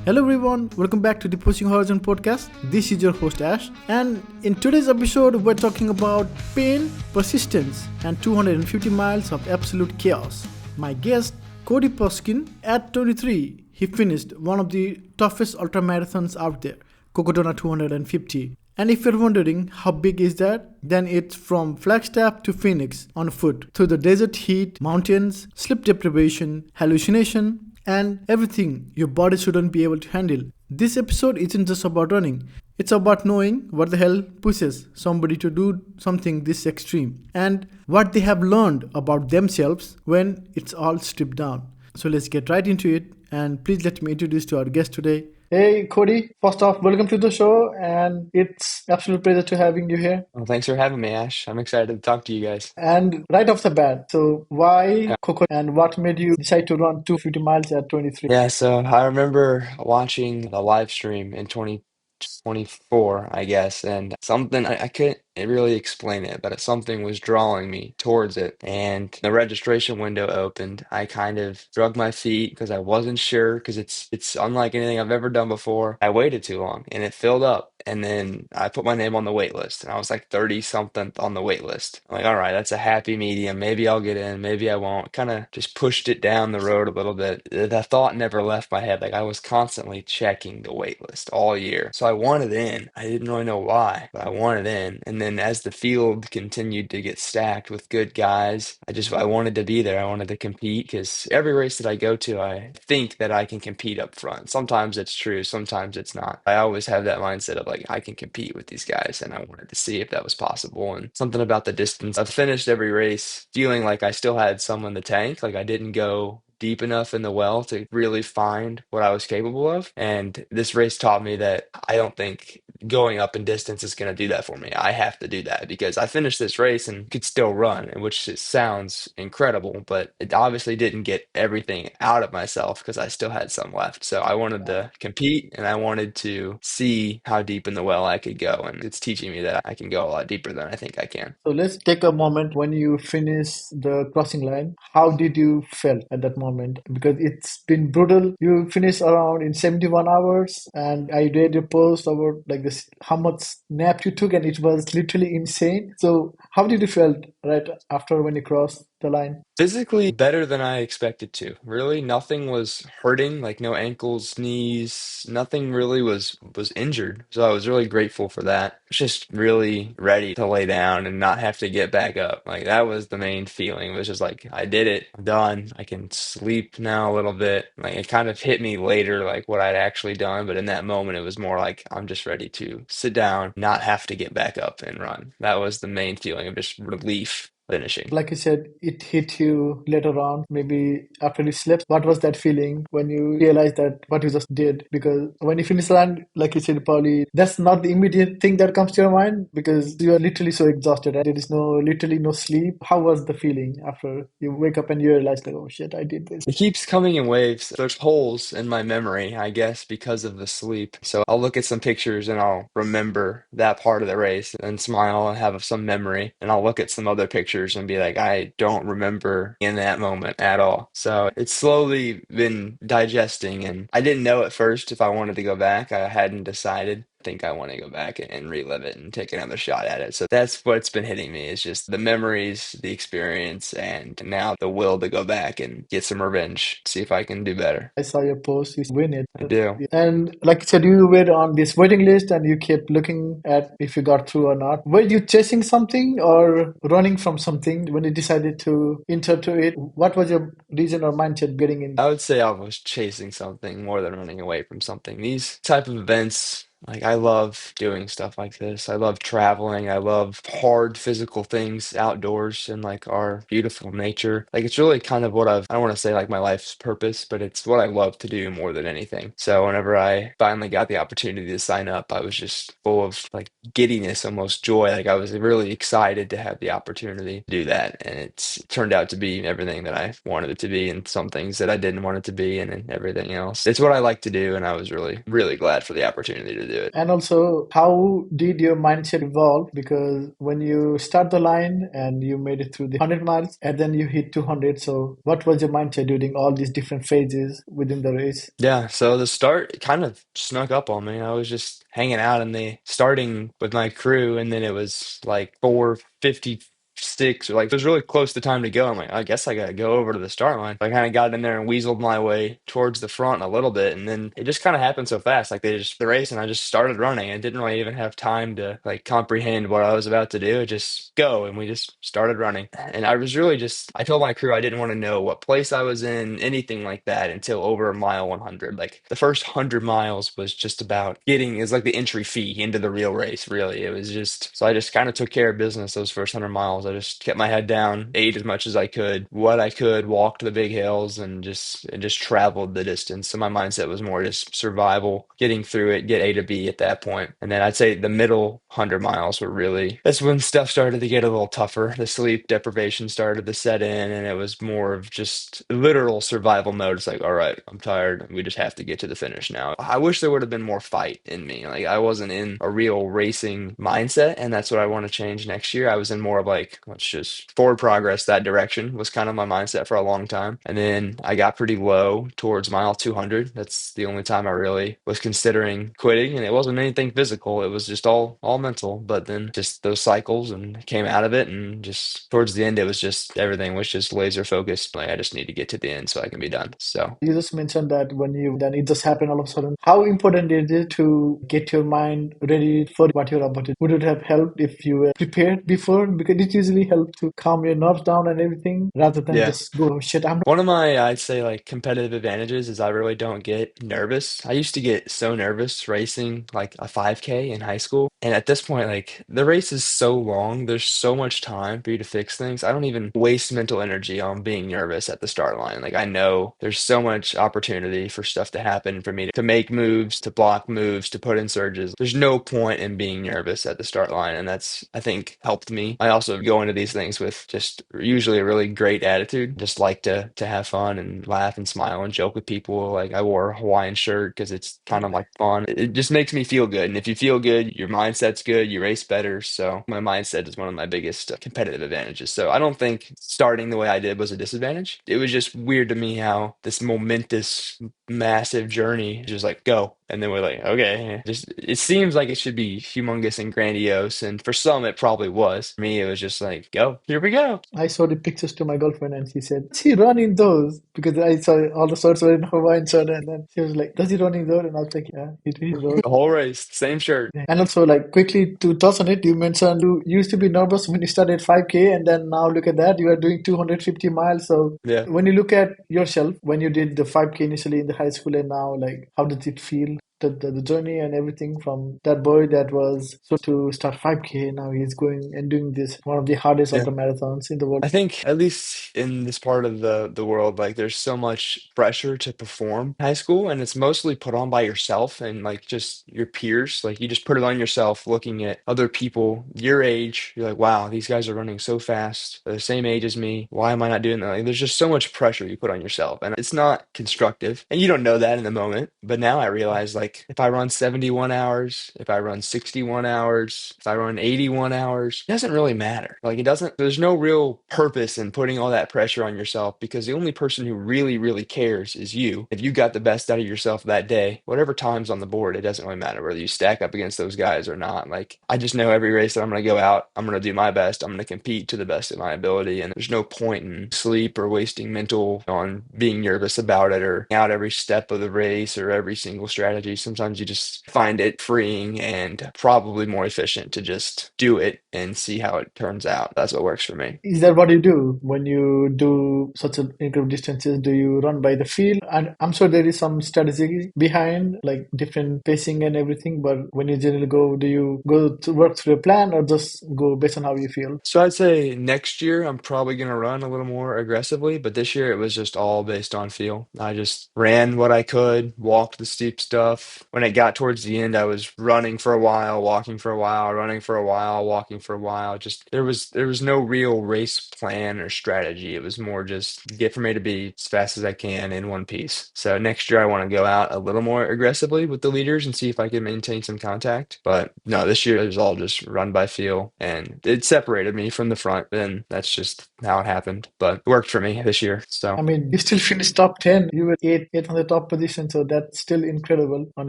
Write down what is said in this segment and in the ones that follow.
Hello everyone, welcome back to the Pushing Horizon podcast. This is your host Ash, and in today's episode, we're talking about pain, persistence, and 250 miles of absolute chaos. My guest, Cody Poskin, at 23, he finished one of the toughest ultramarathons out there, Cocodona 250. And if you're wondering how big is that, then it's from Flagstaff to Phoenix on foot through the desert heat, mountains, sleep deprivation, hallucination, and everything your body shouldn't be able to handle. This episode isn't just about running, it's about knowing what the hell pushes somebody to do something this extreme and what they have learned about themselves when it's all stripped down. So let's get right into it, and please let me introduce to our guest today. Hey Cody, first off, welcome to the show, and it's absolute pleasure to having you here. Well, thanks for having me, Ash. I'm excited to talk to you guys. And right off the bat, so why Yeah. Coco and what made you decide to run 250 miles at 23? Yeah, so I remember watching the live stream in 2024, I guess, and something I couldn't really explain it, but something was drawing me towards it. And the registration window opened. I kind of drug my feet because I wasn't sure because it's unlike anything I've ever done before. I waited too long and it filled up. And then I put my name on the wait list and I was like 30 something on the wait list. I'm like, all right, that's a happy medium. Maybe I'll get in, maybe I won't. Kind of just pushed it down the road a little bit. The thought never left my head. Like I was constantly checking the wait list all year. So I wanted in. I didn't really know why, but I wanted in. And then as the field continued to get stacked with good guys, I wanted to be there. I wanted to compete because every race that I go to, I think that I can compete up front. Sometimes it's true, sometimes it's not. I always have that mindset of like I can compete with these guys, and I wanted to see if that was possible. And something about the distance. I've finished every race feeling like I still had some in the tank, like I didn't go deep enough in the well to really find what I was capable of. And this race taught me that I don't think going up in distance is going to do that for me. I have to do that because I finished this race and could still run, and which it sounds incredible, but it obviously didn't get everything out of myself because I still had some left. So I wanted to compete and I wanted to see how deep in the well I could go. And it's teaching me that I can go a lot deeper than I think I can. So let's take a moment when you finish the crossing line. How did you feel at that moment? Because it's been brutal. You finished around in 71 hours, and I read your post about like this how much nap you took, and it was literally insane. So how did you feel right after when you crossed the line? Physically better than I expected to. Really, nothing was hurting, like no ankles, knees, nothing really was injured. So I was really grateful for that. I was just really ready to lay down and not have to get back up. Like that was the main feeling. It was just like I did it, I'm done. I can sleep now a little bit. Like it kind of hit me later, like what I'd actually done, but in that moment it was more like I'm just ready to sit down, not have to get back up and run. That was the main feeling of just relief finishing. Like you said, it hit you later on, maybe after you slept. What was that feeling when you realized that what you just did? Because when you finish land, like you said, probably that's not the immediate thing that comes to your mind because you are literally so exhausted and there is literally no sleep. How was the feeling after you wake up and you realize like, oh shit, I did this? It keeps coming in waves. There's holes in my memory, I guess, because of the sleep. So I'll look at some pictures and I'll remember that part of the race and smile and have some memory. And I'll look at some other pictures and be like, I don't remember in that moment at all. So it's slowly been digesting. And I didn't know at first if I wanted to go back. I hadn't decided. I think I want to go back and relive it and take another shot at it. So that's what's been hitting me is just the memories, the experience, and now the will to go back and get some revenge, see if I can do better. I saw your post, you win it. I do. And like you said, you were on this waiting list and you kept looking at if you got through or not. Were you chasing something or running from something when you decided to enter to it? What was your reason or mindset getting in? I would say I was chasing something more than running away from something. These type of events, like I love doing stuff like this. I love traveling. I love hard physical things outdoors and like our beautiful nature. Like it's really kind of I don't want to say like my life's purpose, but it's what I love to do more than anything. So whenever I finally got the opportunity to sign up, I was just full of like giddiness, almost joy. Like I was really excited to have the opportunity to do that. And it's turned out to be everything that I wanted it to be and some things that I didn't want it to be and everything else. It's what I like to do. And I was really, really glad for the opportunity to do it. And also, how did your mindset evolve? Because when you start the line and you made it through the 100 miles and then you hit 200, so what was your mindset during all these different phases within the race? Yeah, so the start kind of snuck up on me. I was just hanging out in the starting with my crew, and then it was like 4:56, or like it was really close to time to go. I'm like, I guess I gotta go over to the start line. I kind of got in there and weaseled my way towards the front a little bit, and then it just kind of happened so fast. Like they just the race, and I just started running. I didn't really even have time to like comprehend what I was about to do. Just go, and we just started running. And I was really just I told my crew I didn't want to know what place I was in, anything like that, until over mile 100. Like the first 100 miles was just about getting is like the entry fee into the real race, really. It was just so I just kind of took care of business those first 100 miles. I just kept my head down, ate as much as I could, what I could, walked the big hills, and just traveled the distance. So my mindset was more just survival, getting through it, get A to B at that point. And then I'd say the middle 100 miles were really that's when stuff started to get a little tougher. The sleep deprivation started to set in, and it was more of just literal survival mode. It's like, all right, I'm tired. We just have to get to the finish now. I wish there would have been more fight in me. Like I wasn't in a real racing mindset, and that's what I want to change next year. I was in more of like, let's just forward progress. That direction was kind of my mindset for a long time. And then I got pretty low towards mile 200. That's the only time I really was considering quitting, and it wasn't anything physical. It was just all mental. But then just those cycles and came out of it, and just towards the end, it was just everything was just laser focused. Like I just need to get to the end so I can be done. So You just mentioned that when you then it just happened all of a sudden. How important is it to get your mind ready for what you're about to? Would it have helped if you were prepared before? Because it usually helps to calm your nerves down and everything rather than yeah. just go, "Oh, shit, I'm One of my, I'd say, like competitive advantages is I really don't get nervous. I used to get so nervous racing like a 5K in high school. And at this point, like the race is so long, there's so much time for you to fix things. I don't even waste mental energy on being nervous at the start line. Like I know there's so much opportunity for stuff to happen for me to make moves, to block moves, to put in surges. There's no point in being nervous at the start line. And that's, I think, helped me. I also go into these things with just usually a really great attitude. Just like to have fun and laugh and smile and joke with people. Like I wore a Hawaiian shirt because it's kind of like fun. It just makes me feel good. And if you feel good, your mindset's good, you race better. So my mindset is one of my biggest competitive advantages. So I don't think starting the way I did was a disadvantage. It was just weird to me how this momentous, massive journey just like go. And then we're like, okay, just it seems like it should be humongous and grandiose. And for some, it probably was. For me, it was just like, go, here we go. I showed the pictures to my girlfriend and she said, does he run in those? Because I saw all the shirts were in Hawaiian shirt and then she was like, does he run in those? And I was like, yeah, he does. The whole race, same shirt. Yeah. And also, like, quickly to touch on it, you mentioned you used to be nervous when you started 5K, and then now look at that, you are doing 250 miles. So, Yeah. when you look at yourself, when you did the 5K initially in the high school and now, like, how does it feel? The journey and everything from that boy that was so to start 5K, now he's going and doing this, one of the hardest Yeah. ultra marathons in the world. I think at least in this part of the world, like there's so much pressure to perform in high school, and it's mostly put on by yourself and like just your peers. Like you just put it on yourself, looking at other people your age. You're like, wow, these guys are running so fast. They're the same age as me. Why am I not doing that? Like, there's just so much pressure you put on yourself, and it's not constructive. And you don't know that in the moment, but now I realize like if I run 71 hours, if I run 61 hours, if I run 81 hours, it doesn't really matter. Like it doesn't. There's no real purpose in putting all that pressure on yourself because the only person who really, really cares is you. If you got the best out of yourself that day, whatever time's on the board, it doesn't really matter whether you stack up against those guys or not. Like, I just know every race that I'm going to go out, I'm going to do my best. I'm going to compete to the best of my ability. And there's no point in sleep or wasting mental on being nervous about it or out every step of the race or every single strategy. Sometimes you just find it freeing and probably more efficient to just do it and see how it turns out. That's what works for me. Is that what you do when you do such a incredible distances? Do you run by the field? And I'm sure there is some strategy behind, like different pacing and everything. But when you generally go, do you go to work through a plan or just go based on how you feel? So I'd say next year I'm probably going to run a little more aggressively, but this year it was just all based on feel. I just ran what I could, walked the steep stuff, when it got towards the end, I was running for a while, walking for a while, running for a while, walking for a while. Just there was no real race plan or strategy. It was more just get from A to B as fast as I can in one piece. So next year I want to go out a little more aggressively with the leaders and see if I can maintain some contact. But no, this year it was all just run by feel, and it separated me from the front. And that's just how it happened. But it worked for me this year. So. I mean, you still finished top 10. You were eight on the top position, so that's still incredible on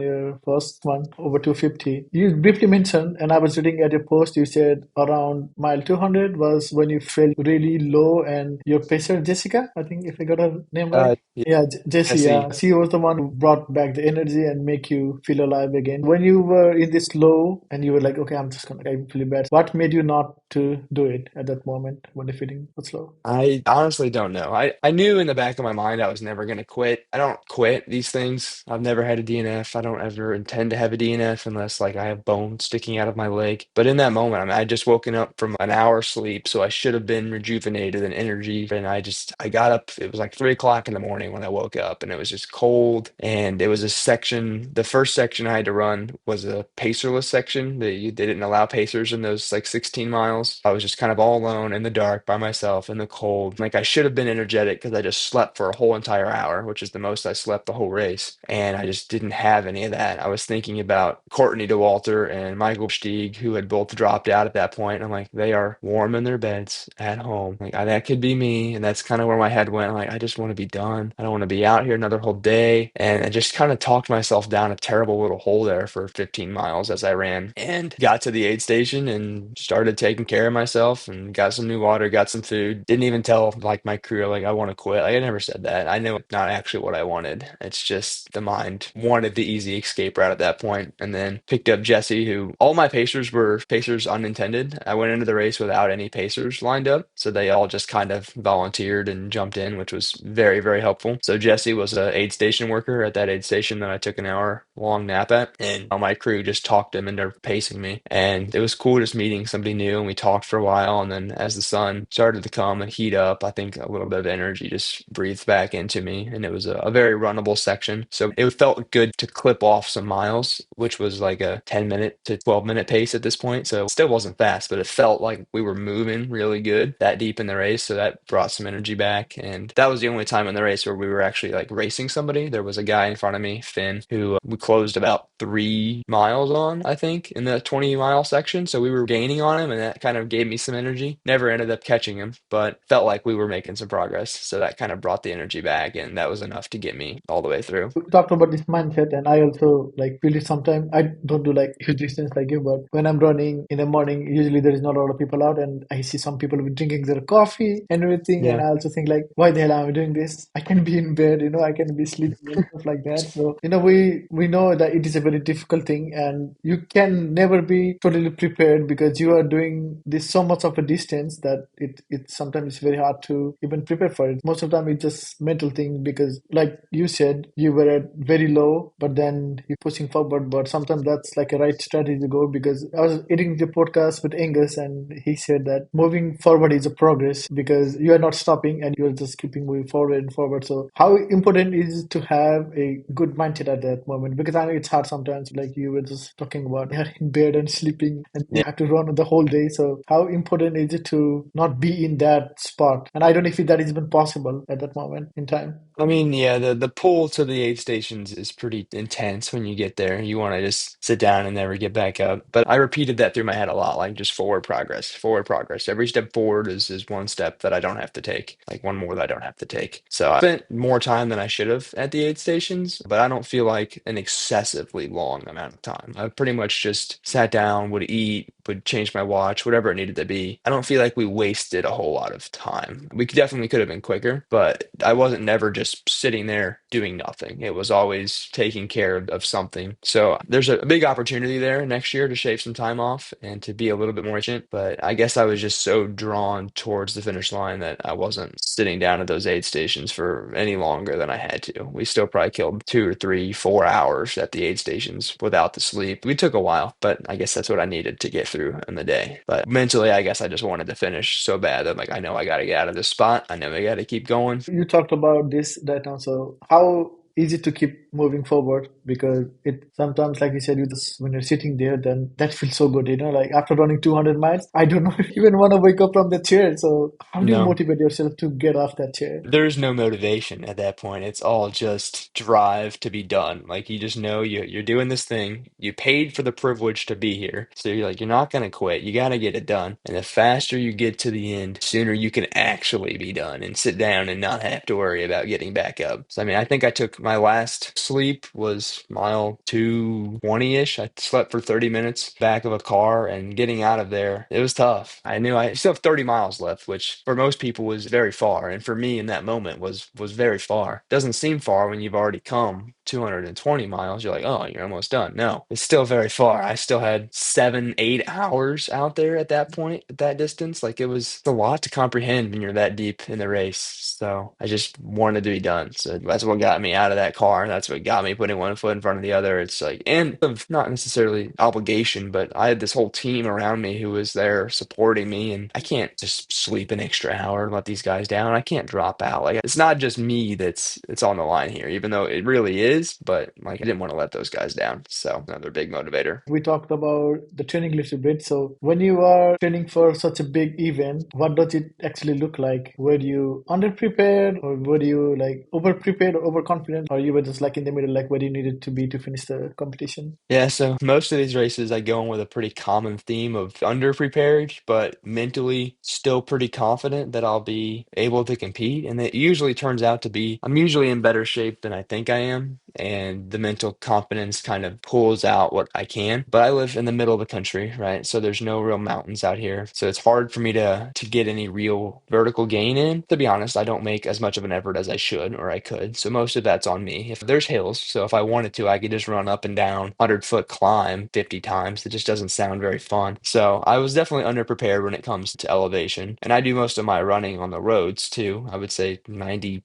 your first one, over 250. You briefly mentioned, and I was reading at your post, you said around mile 200 was when you felt really low, and your pacer, Jessica, I think if I got her name right. Yeah, Yeah, Jessie, Jesse. yeah. She was the one who brought back the energy and make you feel alive again. When you were in this low and you were like, okay, I'm just gonna, I feel bad. What made you not to do it at that moment when the feeling was low? I honestly don't know. I knew in the back of my mind I was never going to quit. I don't quit these things. I've never had a DNF. I don't ever intend to have a DNF unless like I have bone sticking out of my leg. But in that moment, I mean, I just woken up from an hour sleep, so I should have been rejuvenated and energy. And I got up. It was like 3 o'clock in the morning when I woke up, and it was just cold. And it was a section. The first section I had to run was a pacerless section. They didn't allow pacers in those like 16 miles. I was just kind of all alone in the dark by myself in the cold. Like I should have been energetic because I just slept for a whole entire hour, which is the most I slept the whole race. And I just didn't have any of that. I was thinking about Courtney DeWalter and Michael Stieg, who had both dropped out at that point. I'm like, they are warm in their beds at home. Like that could be me. And that's kind of where my head went. Like, I just want to be done. I don't want to be out here another whole day. And I just kind of talked myself down a terrible little hole there for 15 miles as I ran and got to the aid station and started taking care of myself and got some new water, got some food. Didn't even tell like my crew, like, I want to quit. Like, I never said that. I know it's not actually what I wanted. It's just the mind wanted the easy escape route at that point. And then picked up Jesse, who all my pacers were pacers unintended. I went into the race without any pacers lined up. So they all just kind of volunteered and jumped in, which was very, very helpful. So Jesse was a aid station worker at that aid station that I took an hour long nap at. And all my crew just talked him into pacing me. And it was cool just meeting somebody new. And we talked for a while. And then as the sun started to come and heat up, I think a little bit of energy just breathed back into me. And it was a very runnable section. So it felt good to clip off some miles, which was like a 10-minute to 12-minute pace at this point. So it still wasn't fast, but it felt like we were moving really good that deep in the race. So that brought some energy back. And that was the only time in the race where we were actually like racing somebody. There was a guy in front of me, Finn, who we closed about 3 miles on, I think, in the 20-mile section. So we were gaining on him, and that kind of gave me some energy. Never ended up catching him, but felt like we were making some progress. So that kind of brought the energy back, and that was enough to get me all the way through. We talked about this mindset, and I also like feel it sometimes. I don't do like huge distance like you, but when I'm running in the morning, usually there is not a lot of people out, and I see some people drinking their coffee and everything, and Yeah. I also think like, why the hell am I doing this? I can be in bed, I can be sleeping and stuff like that. So we know that it is a very difficult thing, and you can never be totally prepared because you are doing this so much of a distance that it sometimes is very hard to even prepare for it. Most of the time, it's just mental thing because, like you said, you were at very low, but then you're pushing forward. But sometimes that's like a right strategy to go because I was editing the podcast with Angus and he said that moving forward is a progress because you are not stopping and you're just keeping moving forward and forward. So how important is it to have a good mindset at that moment? Because I know it's hard sometimes, like you were just talking about, you're in bed and sleeping and you Yeah. have to run the whole day. So how important is it to not be in that spot? And I don't know if that is even possible at that moment in time. I mean, yeah, the pull to the aid stations is pretty intense when you get there. You want to just sit down and never get back up. But I repeated that through my head a lot, like just forward progress, forward progress. Every step forward is one step that I don't have to take, like one more that I don't have to take. So I spent more time than I should have at the aid stations, but I don't feel like an excessively long amount of time. I pretty much just sat down, would eat, would change my watch, whatever it needed to be. I don't feel like we wasted a whole lot of time. We definitely could have been quicker, but I wasn't never just sitting there doing nothing. It was always taking care of something. So there's a big opportunity there next year to shave some time off and to be a little bit more efficient. But I guess I was just so drawn towards the finish line that I wasn't sitting down at those aid stations for any longer than I had to. We still probably killed 2 or 3, 4 hours at the aid stations without the sleep. We took a while, but I guess that's what I needed to get through in the day. But mentally, I guess I just wanted to finish so bad that like I know I got to get out of this spot. I know I got to keep going. You talked about this right now. So how easy to keep moving forward because it sometimes, like you said, when you're sitting there, then that feels so good. Like after running 200 miles, I don't know if you even want to wake up from the chair. So how do you No. motivate yourself to get off that chair? There's no motivation at that point. It's all just drive to be done. Like you just know you're doing this thing. You paid for the privilege to be here. So you're like, you're not gonna quit. You gotta get it done. And the faster you get to the end, sooner you can actually be done and sit down and not have to worry about getting back up. So I mean, I think I took my last sleep was mile 220-ish. I slept for 30 minutes back of a car and getting out of there, it was tough. I knew I still have 30 miles left, which for most people was very far. And for me in that moment was very far. Doesn't seem far when you've already come 220 miles. You're like, oh, you're almost done. No, it's still very far. I still had 7, 8 hours out there at that point, at that distance. Like it was a lot to comprehend when you're that deep in the race. So I just wanted to be done. So that's what got me out of that car. That's what got me putting one foot in front of the other. It's like, and of not necessarily obligation, but I had this whole team around me who was there supporting me, and I can't just sleep an extra hour and let these guys down. I can't drop out. Like it's not just me that's it's on the line here, even though it really is. But like I didn't want to let those guys down. So another big motivator. We talked about the training a little bit. So when you are training for such a big event, what does it actually look like? Were you under-prepared or were you like over-prepared or overconfident? Or you were just like in the middle, like where you needed to be to finish the competition? Yeah, so most of these races I go in with a pretty common theme of underprepared, but mentally still pretty confident that I'll be able to compete. And it usually turns out to be I'm usually in better shape than I think I am. And the mental confidence kind of pulls out what I can. But I live in the middle of the country, right? So there's no real mountains out here. So it's hard for me to get any real vertical gain in. To be honest, I don't make as much of an effort as I should or I could. So most of that's on me. If there's hills, so if I wanted to, I could just run up and down 100-foot climb 50 times. It just doesn't sound very fun. So I was definitely underprepared when it comes to elevation. And I do most of my running on the roads too. I would say 95%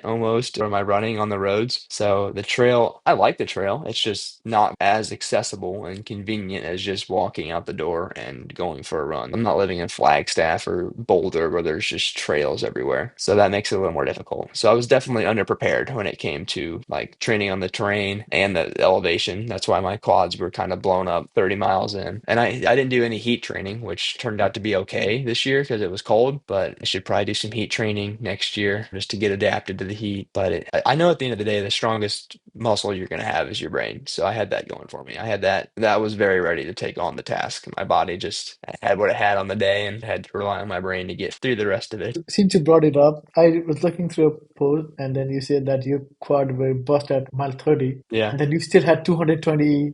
almost of my running on the roads. So the trail, I like the trail. It's just not as accessible and convenient as just walking out the door and going for a run. I'm not living in Flagstaff or Boulder where there's just trails everywhere. So that makes it a little more difficult. So I was definitely underprepared when it came to like training on the terrain and the elevation. That's why my quads were kind of blown up 30 miles in. And I didn't do any heat training, which turned out to be okay this year because it was cold, but I should probably do some heat training next year just to get adapted to the heat. But I know at the end of the day, the strongest muscle you're going to have is your brain. So I had that going for me. I had that was very ready to take on the task. My body just had what it had on the day and had to rely on my brain to get through the rest of it. Since you brought it up, I was looking through a post and then you said that your quad were bust at mile 30 Yeah. and then you still had 220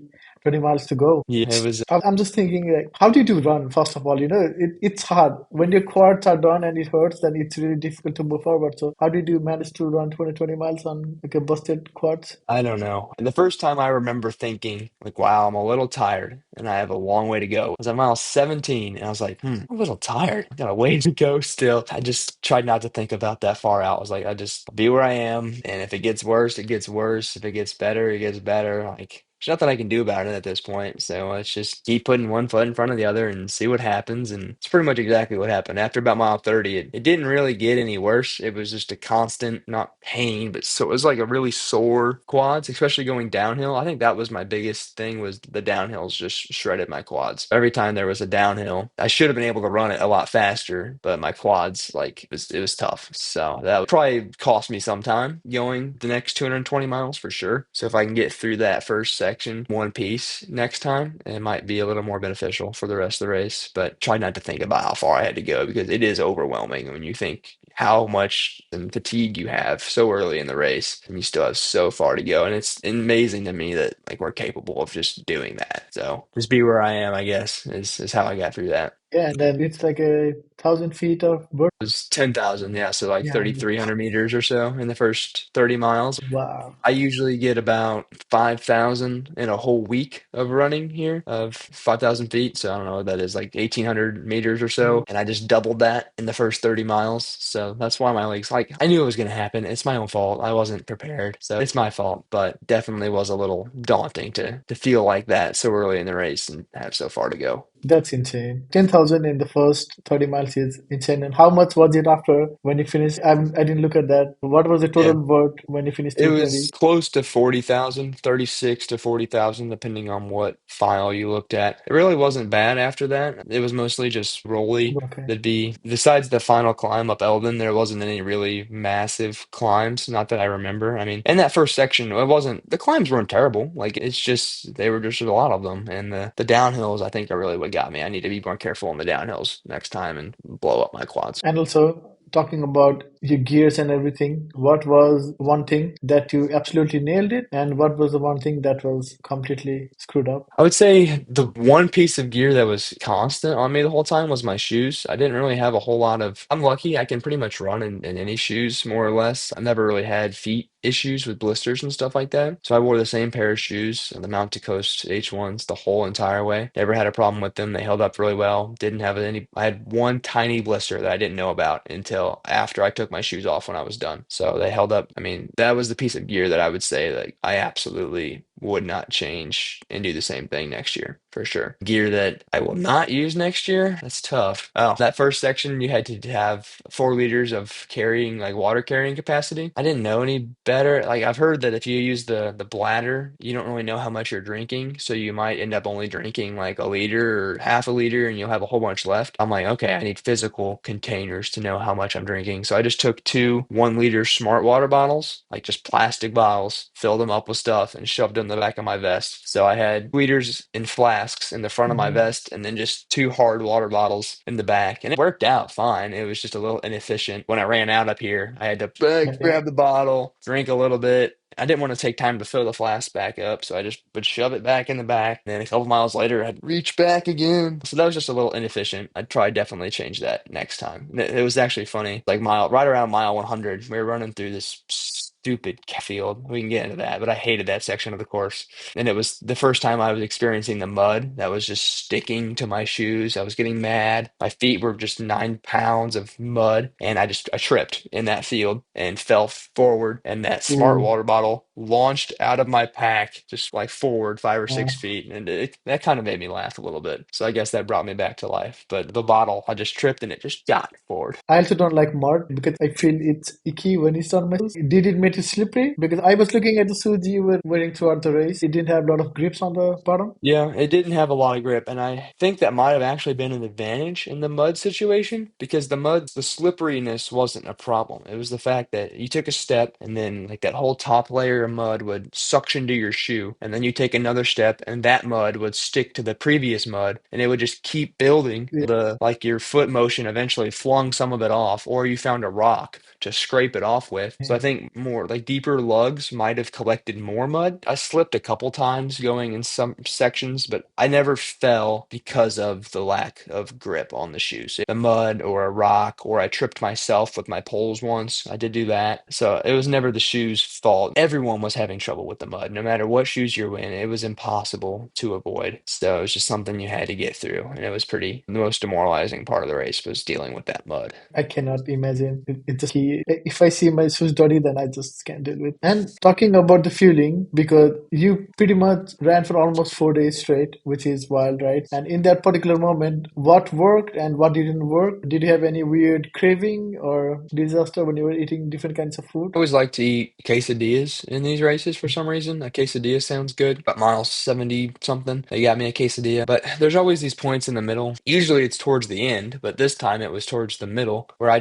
miles to go. Yeah, it was. I'm just thinking, like, how do you do run? First of all, it's hard when your quads are done and it hurts. Then it's really difficult to move forward. So, how did you manage to run 20 miles on like a busted quads? I don't know. And the first time I remember thinking, like, wow, I'm a little tired and I have a long way to go was at mile 17. And I was like, I'm a little tired. I got a way to go still. I just tried not to think about that far out. I was like, I just be where I am. And if it gets worse, it gets worse. If it gets better, it gets better. Like, there's nothing I can do about it at this point. So let's just keep putting one foot in front of the other and see what happens. And it's pretty much exactly what happened. After about mile 30, it didn't really get any worse. It was just a constant, not pain, but so it was like a really sore quads, especially going downhill. I think that was my biggest thing was the downhills just shredded my quads. Every time there was a downhill, I should have been able to run it a lot faster, but my quads, like, it was tough. So that would probably cost me some time going the next 220 miles for sure. So if I can get through that first section one piece next time, it might be a little more beneficial for the rest of the race. But try not to think about how far I had to go because it is overwhelming when you think how much fatigue you have so early in the race and you still have so far to go. And it's amazing to me that like we're capable of just doing that. So just be where I am, I guess, is how I got through that. Yeah, and then it's like 1,000 feet of bird. It was 10,000, yeah, so like Yeah. 3,300 meters or so in the first 30 miles. Wow. I usually get about 5,000 in a whole week of running here, of 5,000 feet. So I don't know what that is, like 1,800 meters or so. And I just doubled that in the first 30 miles. So that's why my legs, like, I knew it was going to happen. It's my own fault. I wasn't prepared. So it's my fault, but definitely was a little daunting to feel like that so early in the race and have so far to go. That's insane. 10,000 in the first 30 miles is insane. And how much was it after when you finished? I didn't look at that. What was the Yeah. total work when you finished It 220? was close to 40,000, 36 to 40,000, depending on what file you looked at. It really wasn't bad after that. It was mostly just rolly. Okay. That'd be, besides the final climb up Eldon, there wasn't any really massive climbs, not that I remember. I mean, in that first section, it wasn't, the climbs weren't terrible. Like, it's just, they were just a lot of them. And the downhills, I think, are really what got me. I need to be more careful on the downhills next time and blow up my quads. And also, talking about your gears and everything, what was one thing that you absolutely nailed it, and what was the one thing that was completely screwed up? I would say the one piece of gear that was constant on me the whole time was my shoes. I didn't really have a whole lot of. I'm lucky I can pretty much run in any shoes, more or less. I never really had feet issues with blisters and stuff like that. So I wore the same pair of shoes, the Mount to Coast H1s, the whole entire way. Never had a problem with them. They held up really well. Didn't have any. I had one tiny blister that I didn't know about until after I took my shoes off when I was done. So they held up. I mean, that was the piece of gear that I would say like I absolutely would not change and do the same thing next year for sure. Gear that I will not use next year, that's tough. Oh, that first section you had to have 4 liters of carrying like water carrying capacity. I didn't know any better. Like I've heard that if you use the bladder, you don't really know how much you're drinking, so you might end up only drinking like a liter or half a liter and you'll have a whole bunch left. I'm like, okay, I need physical containers to know how much I'm drinking. So I just took two 1 liter smart water bottles, like just plastic bottles, filled them up with stuff and shoved them in the back of my vest. So I had liters in flasks in the front of my Mhm. vest and then just two hard water bottles in the back. And it worked out fine. It was just a little inefficient. When I ran out up here, I had to Okay. grab the bottle, drink a little bit. I didn't want to take time to fill the flask back up, so I just would shove it back in the back. And then a couple miles later, I'd reach back again. So that was just a little inefficient. I'd try definitely change that next time. And it was actually funny. Like right around mile 100, we were running through this stupid field. We can get into that, but I hated that section of the course. And it was the first time I was experiencing the mud that was just sticking to my shoes. I was getting mad. My feet were just 9 pounds of mud, and I tripped in that field and fell forward. And that smart Ooh. water bottle launched out of my pack, just like forward 5 or 6 feet, and that kind of made me laugh a little bit. So I guess that brought me back to life. But the bottle, I just tripped and it just got forward. I also don't like mud because I feel it's icky when it's on my shoes. Did it make it slippery? Because I was looking at the shoes you were wearing throughout the race. It didn't have a lot of grips on the bottom. Yeah, it didn't have a lot of grip, and I think that might have actually been an advantage in the mud situation because the slipperiness wasn't a problem. It was the fact that you took a step and then like that whole top layer of mud would suction to your shoe, and then you take another step and that mud would stick to the previous mud, and it would just keep building. Yeah. The like your foot motion eventually flung some of it off, or you found a rock to scrape it off with. So I think more like deeper lugs might have collected more mud. I slipped a couple times going in some sections, but I never fell because of the lack of grip on the shoes. The mud or a rock, or I tripped myself with my poles once. I did do that. So it was never the shoes' fault. Everyone was having trouble with the mud. No matter what shoes you're in, it was impossible to avoid. So it was just something you had to get through. And it was the most demoralizing part of the race was dealing with that mud. I cannot imagine. It's just key. If I see my shoes dirty, then I just can't deal with. And talking about the fueling, because you pretty much ran for almost 4 days straight, which is wild, right? And in that particular moment, what worked and what didn't work? Did you have any weird craving or disaster when you were eating different kinds of food? I always like to eat quesadillas in these races for some reason. A quesadilla sounds good. About mile 70 something, they got me a quesadilla. But there's always these points in the middle. Usually it's towards the end, but this time it was towards the middle where I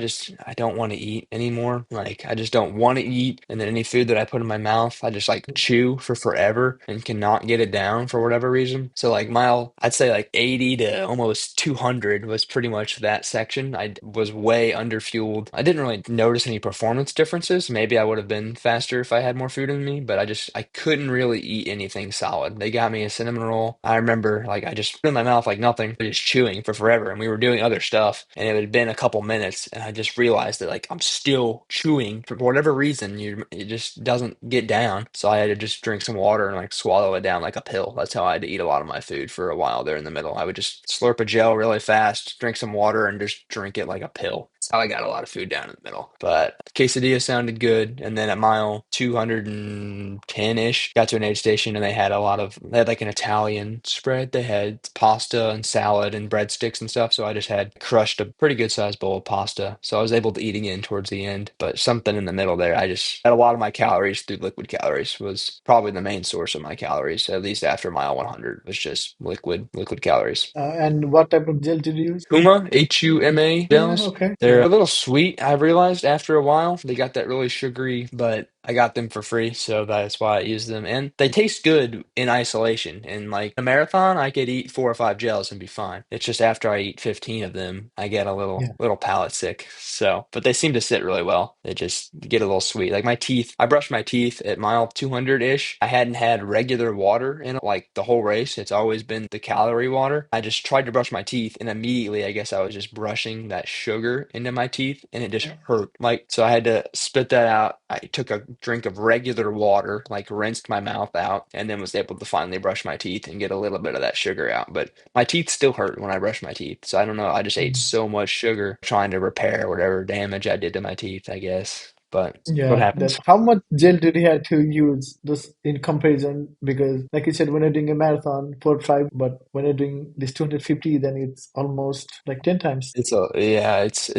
don't want to eat anymore. Like I just don't want to eat. And then any food that I put in my mouth, I just like chew for forever and cannot get it down for whatever reason. So like I'd say like 80 to almost 200 was pretty much that section. I was way under fueled. I didn't really notice any performance differences. Maybe I would have been faster if I had more food in me, but I couldn't really eat anything solid. They got me a cinnamon roll. I remember like I just put it in my mouth like nothing, just chewing for forever. And we were doing other stuff, and it had been a couple minutes, and I just realized that like I'm still chewing for whatever reason. It just doesn't get down. So I had to just drink some water and like swallow it down like a pill. That's how I had to eat a lot of my food for a while there in the middle. I would just slurp a gel really fast, drink some water, and just drink it like a pill. That's how I got a lot of food down in the middle. But quesadilla sounded good. And then at mile 210-ish, got to an aid station and they had like an Italian spread. They had pasta and salad and breadsticks and stuff. So I just had crushed a pretty good sized bowl of pasta. So I was able to eat again towards the end. But something in the middle there, I just had a lot of my calories through liquid calories was probably the main source of my calories, at least after mile 100, was just liquid calories. And what type of gel did you use? Huma, Huma Yeah, gels. okay. They're Yeah. a little sweet, I realized after a while. They got that really sugary, but I got them for free, so that's why I use them. And they taste good in isolation. In like a marathon, I could eat 4 or 5 gels and be fine. It's just after I eat 15 of them, I get a Yeah. little palate sick. So, but they seem to sit really well. They just get a little sweet. Like my teeth, I brushed my teeth at mile 200-ish. I hadn't had regular water in like the whole race. It's always been the calorie water. I just tried to brush my teeth, and immediately I guess I was just brushing that sugar into my teeth, and it just hurt. Like, so I had to spit that out. I took a drink of regular water, like rinsed my mouth out, and then was able to finally brush my teeth and get a little bit of that sugar out. But my teeth still hurt when I brush my teeth. So I don't know. I just ate Mm. so much sugar trying to repair whatever damage I did to my teeth, I guess. But what Yeah, happens? that how much gel did you have to use this in comparison? Because like you said, when you're doing a marathon, 4 5, but when you're doing this 250, then it's almost like 10 times. It's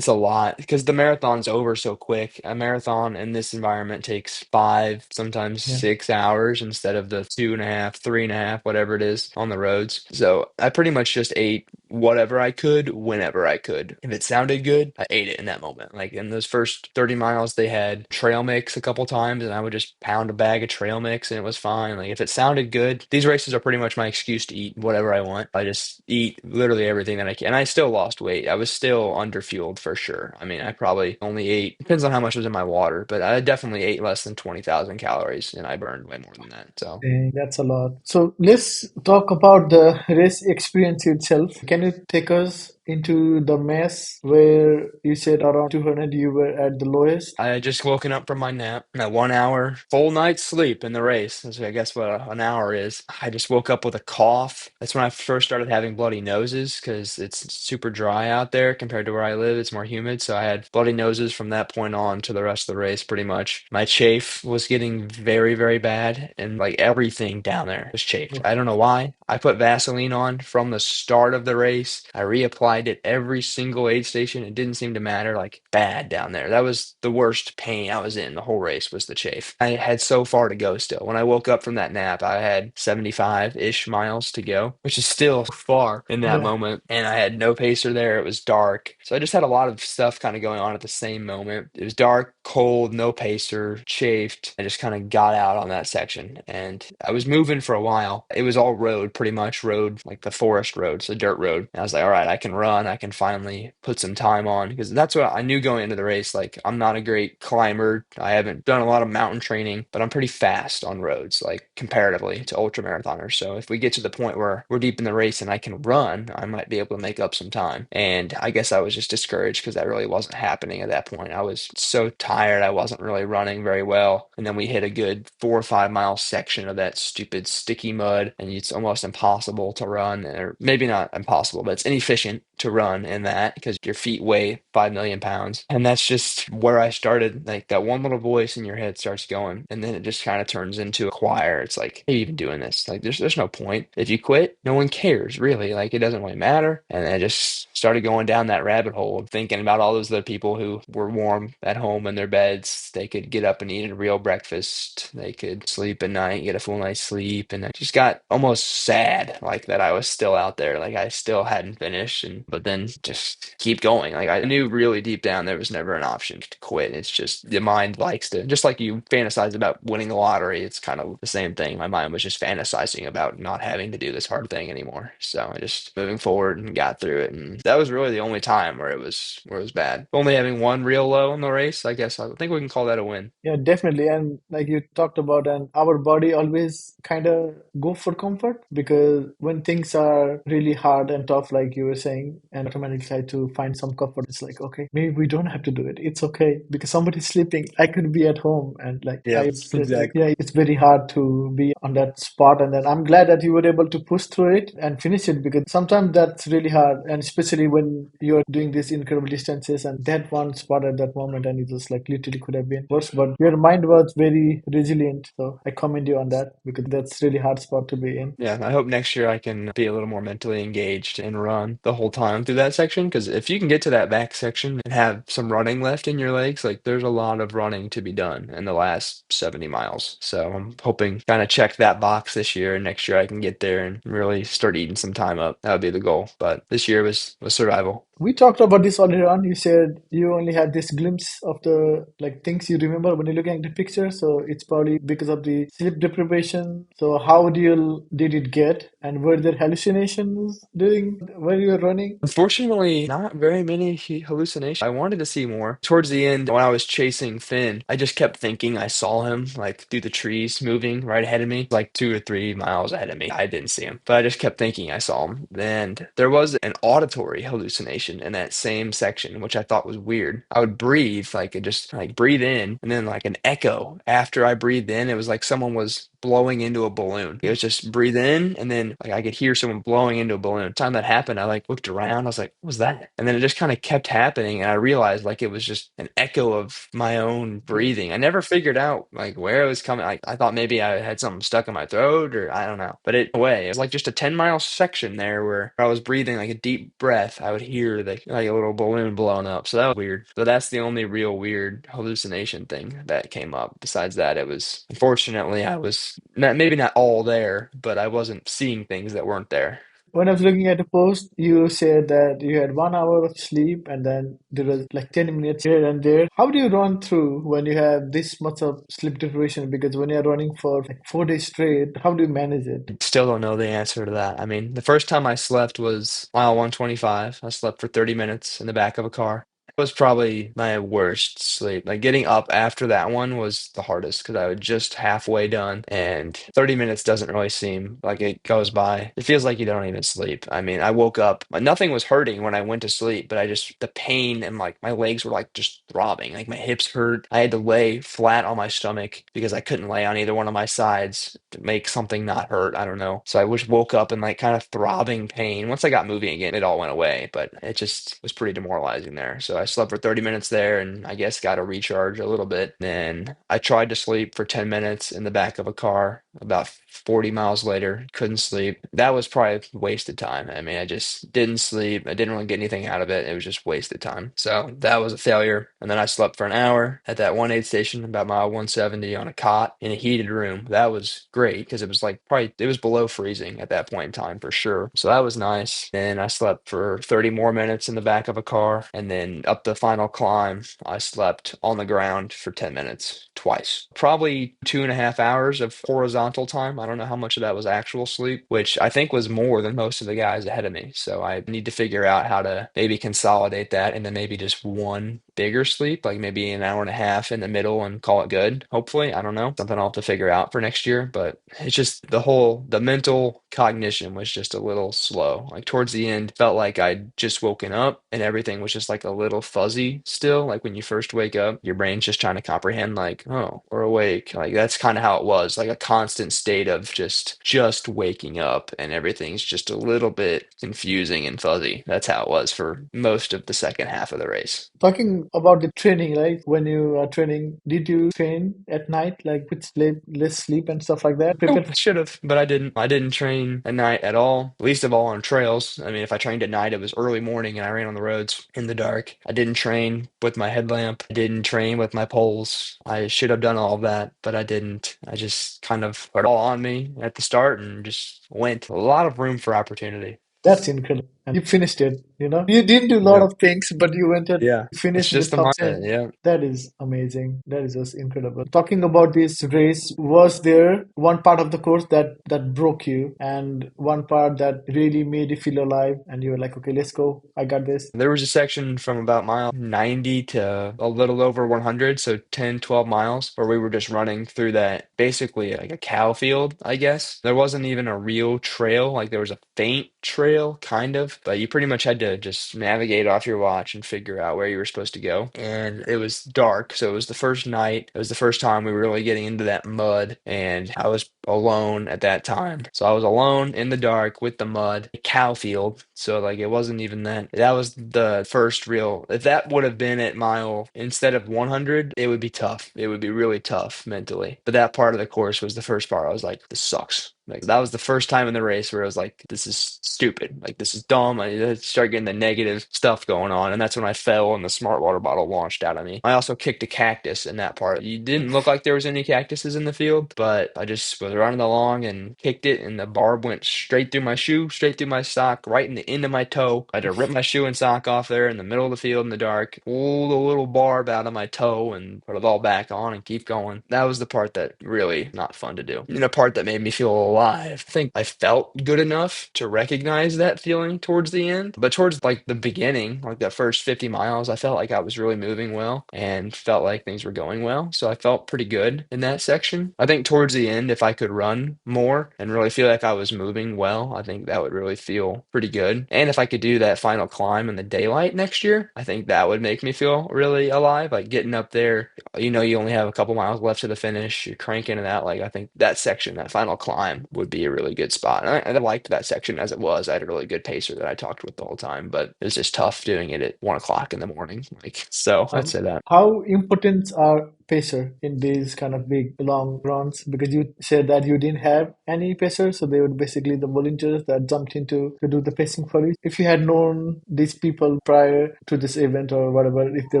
a lot because the marathon's over so quick. A marathon in this environment takes 5, sometimes Yeah. 6 hours instead of the 2.5, 3.5, whatever it is on the roads. So I pretty much just ate whatever I could whenever I could. If it sounded good, I ate it in that moment. Like in those first 30 miles, they had trail mix a couple times, and I would just pound a bag of trail mix and it was fine. Like if it sounded good, these races are pretty much my excuse to eat whatever I want. I just eat literally everything that I can. And I still lost weight. I was still underfueled for sure. I mean, I probably only ate, depends on how much was in my water, but I definitely ate less than 20,000 calories and I burned way more than that. So. Dang, that's a lot. So let's talk about the race experience itself. Can you take us into the mess where you said around 200 you were at the lowest? I had just woken up from my nap, my 1 hour full night's sleep in the race. That's I guess what an hour is. I just woke up with a cough. That's when I first started having bloody noses because it's super dry out there compared to where I live. It's more humid. So I had bloody noses from that point on to the rest of the race, pretty much. My chafe was getting very, very bad, and like everything down there was chafed. Oh, I don't know why. I put Vaseline on from the start of the race. I reapplied it every single aid station. It didn't seem to matter, like bad down there. That was the worst pain I was in the whole race was the chafe. I had so far to go still. When I woke up from that nap, I had 75-ish miles to go, which is still far in that yeah. moment. And I had no pacer there. It was dark. So I just had a lot of stuff kind of going on at the same moment. It was dark, cold, no pacer, chafed. I just kind of got out on that section and I was moving for a while. It was all road, pretty much road, like the forest road, so dirt road. And I was like, all right, I can run. I can finally put some time on because that's what I knew going into the race. Like, I'm not a great climber. I haven't done a lot of mountain training, but I'm pretty fast on roads, like comparatively to ultra marathoners. So if we get to the point where we're deep in the race and I can run, I might be able to make up some time. And I guess I was just discouraged because that really wasn't happening at that point. I was so tired. I wasn't really running very well. And then we hit a good 4 or 5 mile section of that stupid sticky mud, and it's almost impossible to run, or maybe not impossible, but it's inefficient to run in that because your feet weigh 5 million pounds. And that's just where I started. Like that one little voice in your head starts going, and then it just kind of turns into a choir. It's like, hey, you even doing this? Like, there's no point. If you quit, no one cares, really. Like, it doesn't really matter. And I just started going down that rabbit hole of thinking about all those other people who were warm at home in their beds. They could get up and eat a real breakfast. They could sleep at night, get a full night's sleep. And I just got almost sad, like that I was still out there, like I still hadn't finished. And but then just keep going. Like I knew really deep down there was never an option to quit. It's just the mind likes to, just like you fantasize about winning the lottery. It's kind of the same thing. My mind was just fantasizing about not having to do this hard thing anymore. So I just moving forward and got through it. And that was really the only time where it was bad. Only having one real low in the race, I guess I think we can call that a win. Yeah, definitely. And like you talked about, and our body always kind of go for comfort because when things are really hard and tough, like you were saying, sleeping and automatically try to find some comfort. It's like, okay, maybe we don't have to do it. It's okay because somebody's sleeping. I could be at home and like Yep, I said, like, exactly. yeah, it's very hard to be on that spot. And then I'm glad that you were able to push through it and finish it because sometimes that's really hard. And especially when you're doing these incredible distances and that one spot at that moment and it just like literally could have been worse. But your mind was very resilient. So I commend you on that because that's really hard spot to be in. Yeah, I hope next year I can be a little more mentally engaged and run the whole time through that section. Because if you can get to that back section and have some running left in your legs, like there's a lot of running to be done in the last 70 miles. So I'm hoping kind of check that box this year, and next year I can get there and really start eating some time up. That would be the goal. But this year was survival. We talked about this earlier on. You said you only had this glimpse of the like things you remember when you're looking at the picture. So it's probably because of the sleep deprivation. So how did it get? And were there hallucinations during when you were running? Unfortunately, not very many hallucinations. I wanted to see more. Towards the end, when I was chasing Finn, I just kept thinking I saw him like through the trees moving right ahead of me, like 2 or 3 miles ahead of me. I didn't see him, but I just kept thinking I saw him. And there was an auditory hallucination in that same section, which I thought was weird. I would breathe, like just like breathe in, and then like an echo after I breathed in. It was like someone was blowing into a balloon. It was just breathe in, and then like I could hear someone blowing into a balloon. The time that happened, I like looked around. I was like, "What was that?" And then it just kind of kept happening, and I realized like it was just an echo of my own breathing. I never figured out like where it was coming. I thought maybe I had something stuck in my throat, or I don't know. But it was like just a 10-mile section there where I was breathing like a deep breath. I would hear the like a little balloon blowing up. So that was weird. So that's the only real weird hallucination thing that came up. Besides that, it was unfortunately I was not maybe not all there, but I wasn't seeing things that weren't there. When I was looking at the post, you said that you had 1 hour of sleep and then there was like 10 minutes here and there. How do you run through when you have this much of sleep deprivation? Because when you're running for like 4 days straight, how do you manage it? Still don't know the answer to that. I mean, the first time I slept was mile 125. I slept for 30 minutes in the back of a car. It was probably my worst sleep. Like getting up after that one was the hardest because I was just halfway done, and 30 minutes doesn't really seem like it goes by. It feels like you don't even sleep. I mean, I woke up, nothing was hurting when I went to sleep, but I just, the pain and like my legs were like just throbbing. Like my hips hurt. I had to lay flat on my stomach because I couldn't lay on either one of my sides to make something not hurt. I don't know. So I just woke up in like kind of throbbing pain. Once I got moving again, it all went away, but it just was pretty demoralizing there. So I slept for 30 minutes there and I guess got a recharge a little bit. Then I tried to sleep for 10 minutes in the back of a car about 40 miles later, couldn't sleep. That was probably wasted time. I mean, I just didn't sleep. I didn't really get anything out of it. It was just wasted time. So that was a failure. And then I slept for an hour at that 1 aid station, about mile 170 on a cot in a heated room. That was great because it was like probably, it was below freezing at that point in time for sure. So that was nice. Then I slept for 30 more minutes in the back of a car. And then up the final climb, I slept on the ground for 10 minutes twice. Probably 2.5 hours of horizontal time. I don't know how much of that was actual sleep, which I think was more than most of the guys ahead of me. So I need to figure out how to maybe consolidate that into maybe just one bigger sleep, like maybe an hour and a half in the middle and call it good. Hopefully, I don't know. Something I'll have to figure out for next year, but it's just the mental cognition was just a little slow. Like towards the end, felt like I'd just woken up and everything was just like a little fuzzy still. Like when you first wake up, your brain's just trying to comprehend like, oh, we're awake. Like that's kind of how it was, like a constant state of just waking up and everything's just a little bit confusing and fuzzy. That's how it was for most of the second half of the race. Talking about the training, right? When you are training, did you train at night, like with sleep, less sleep and stuff like that? Oh, Prepare for. should have, but I didn't. I didn't train at night at all, least of all on trails. I mean, if I trained at night, it was early morning and I ran on the roads in the dark. I didn't train with my headlamp. I didn't train with my poles. I should have done all of that, but I didn't. I just kind of put it all on me at the start and just went. A lot of room for opportunity. That's incredible. And you finished it, you know? You didn't do a lot Yep. of things, but you went and Yeah. It's finished in the just the top mindset. 10. Yeah. That is amazing. That is just incredible. Talking about this race, was there one part of the course that broke you and one part that really made you feel alive and you were like, okay, let's go. I got this. There was a section from about mile 90 to a little over 100, so 10, 12 miles, where we were just running through that basically like a cow field, I guess. There wasn't even a real trail, like there was a faint trail, kind of, drive, but you pretty much had to just navigate off your watch and figure out where you were supposed to go. And it was dark, so it was the first night. It was the first time we were really getting into that mud, and I was alone at that time. So I was alone in the dark with the mud, a cow field. So like it wasn't even that. That was the first real. If that would have been at mile instead of 100, it would be tough. It would be really tough mentally. But that part of the course was the first part. I was like, this sucks. Like that was the first time in the race where I was like, this is stupid. Like this is dumb. I started getting the negative stuff going on, and that's when I fell and the smart water bottle launched out of me. I also kicked a cactus in that part. You didn't look like there was any cactuses in the field, but I just was running along and kicked it, and the barb went straight through my shoe, straight through my sock, right in the end of my toe. I had to rip my shoe and sock off there in the middle of the field in the dark, pull the little barb out of my toe and put it all back on and keep going. That was the part that really not fun to do. And the part that made me feel alive. I think I felt good enough to recognize that feeling towards the end, but towards like the beginning, like the first 50 miles, I felt like I was really moving well and felt like things were going well. So I felt pretty good in that section. I think towards the end, if I could run more and really feel like I was moving well, I think that would really feel pretty good. And if I could do that final climb in the daylight next year, I think that would make me feel really alive. Like getting up there, you only have a couple miles left to the finish, you're cranking it out. Like I think that section, that final climb would be a really good spot. And I liked that section as it was. I had a really good pacer that I talked with the whole time, but it was just tough doing it at 1 o'clock in the morning. Like, so I'd say that. How important are pacer in these kind of big long runs? Because you said that you didn't have any pacer, so they were basically the volunteers that jumped into to do the pacing for you. If you had known these people prior to this event or whatever, if they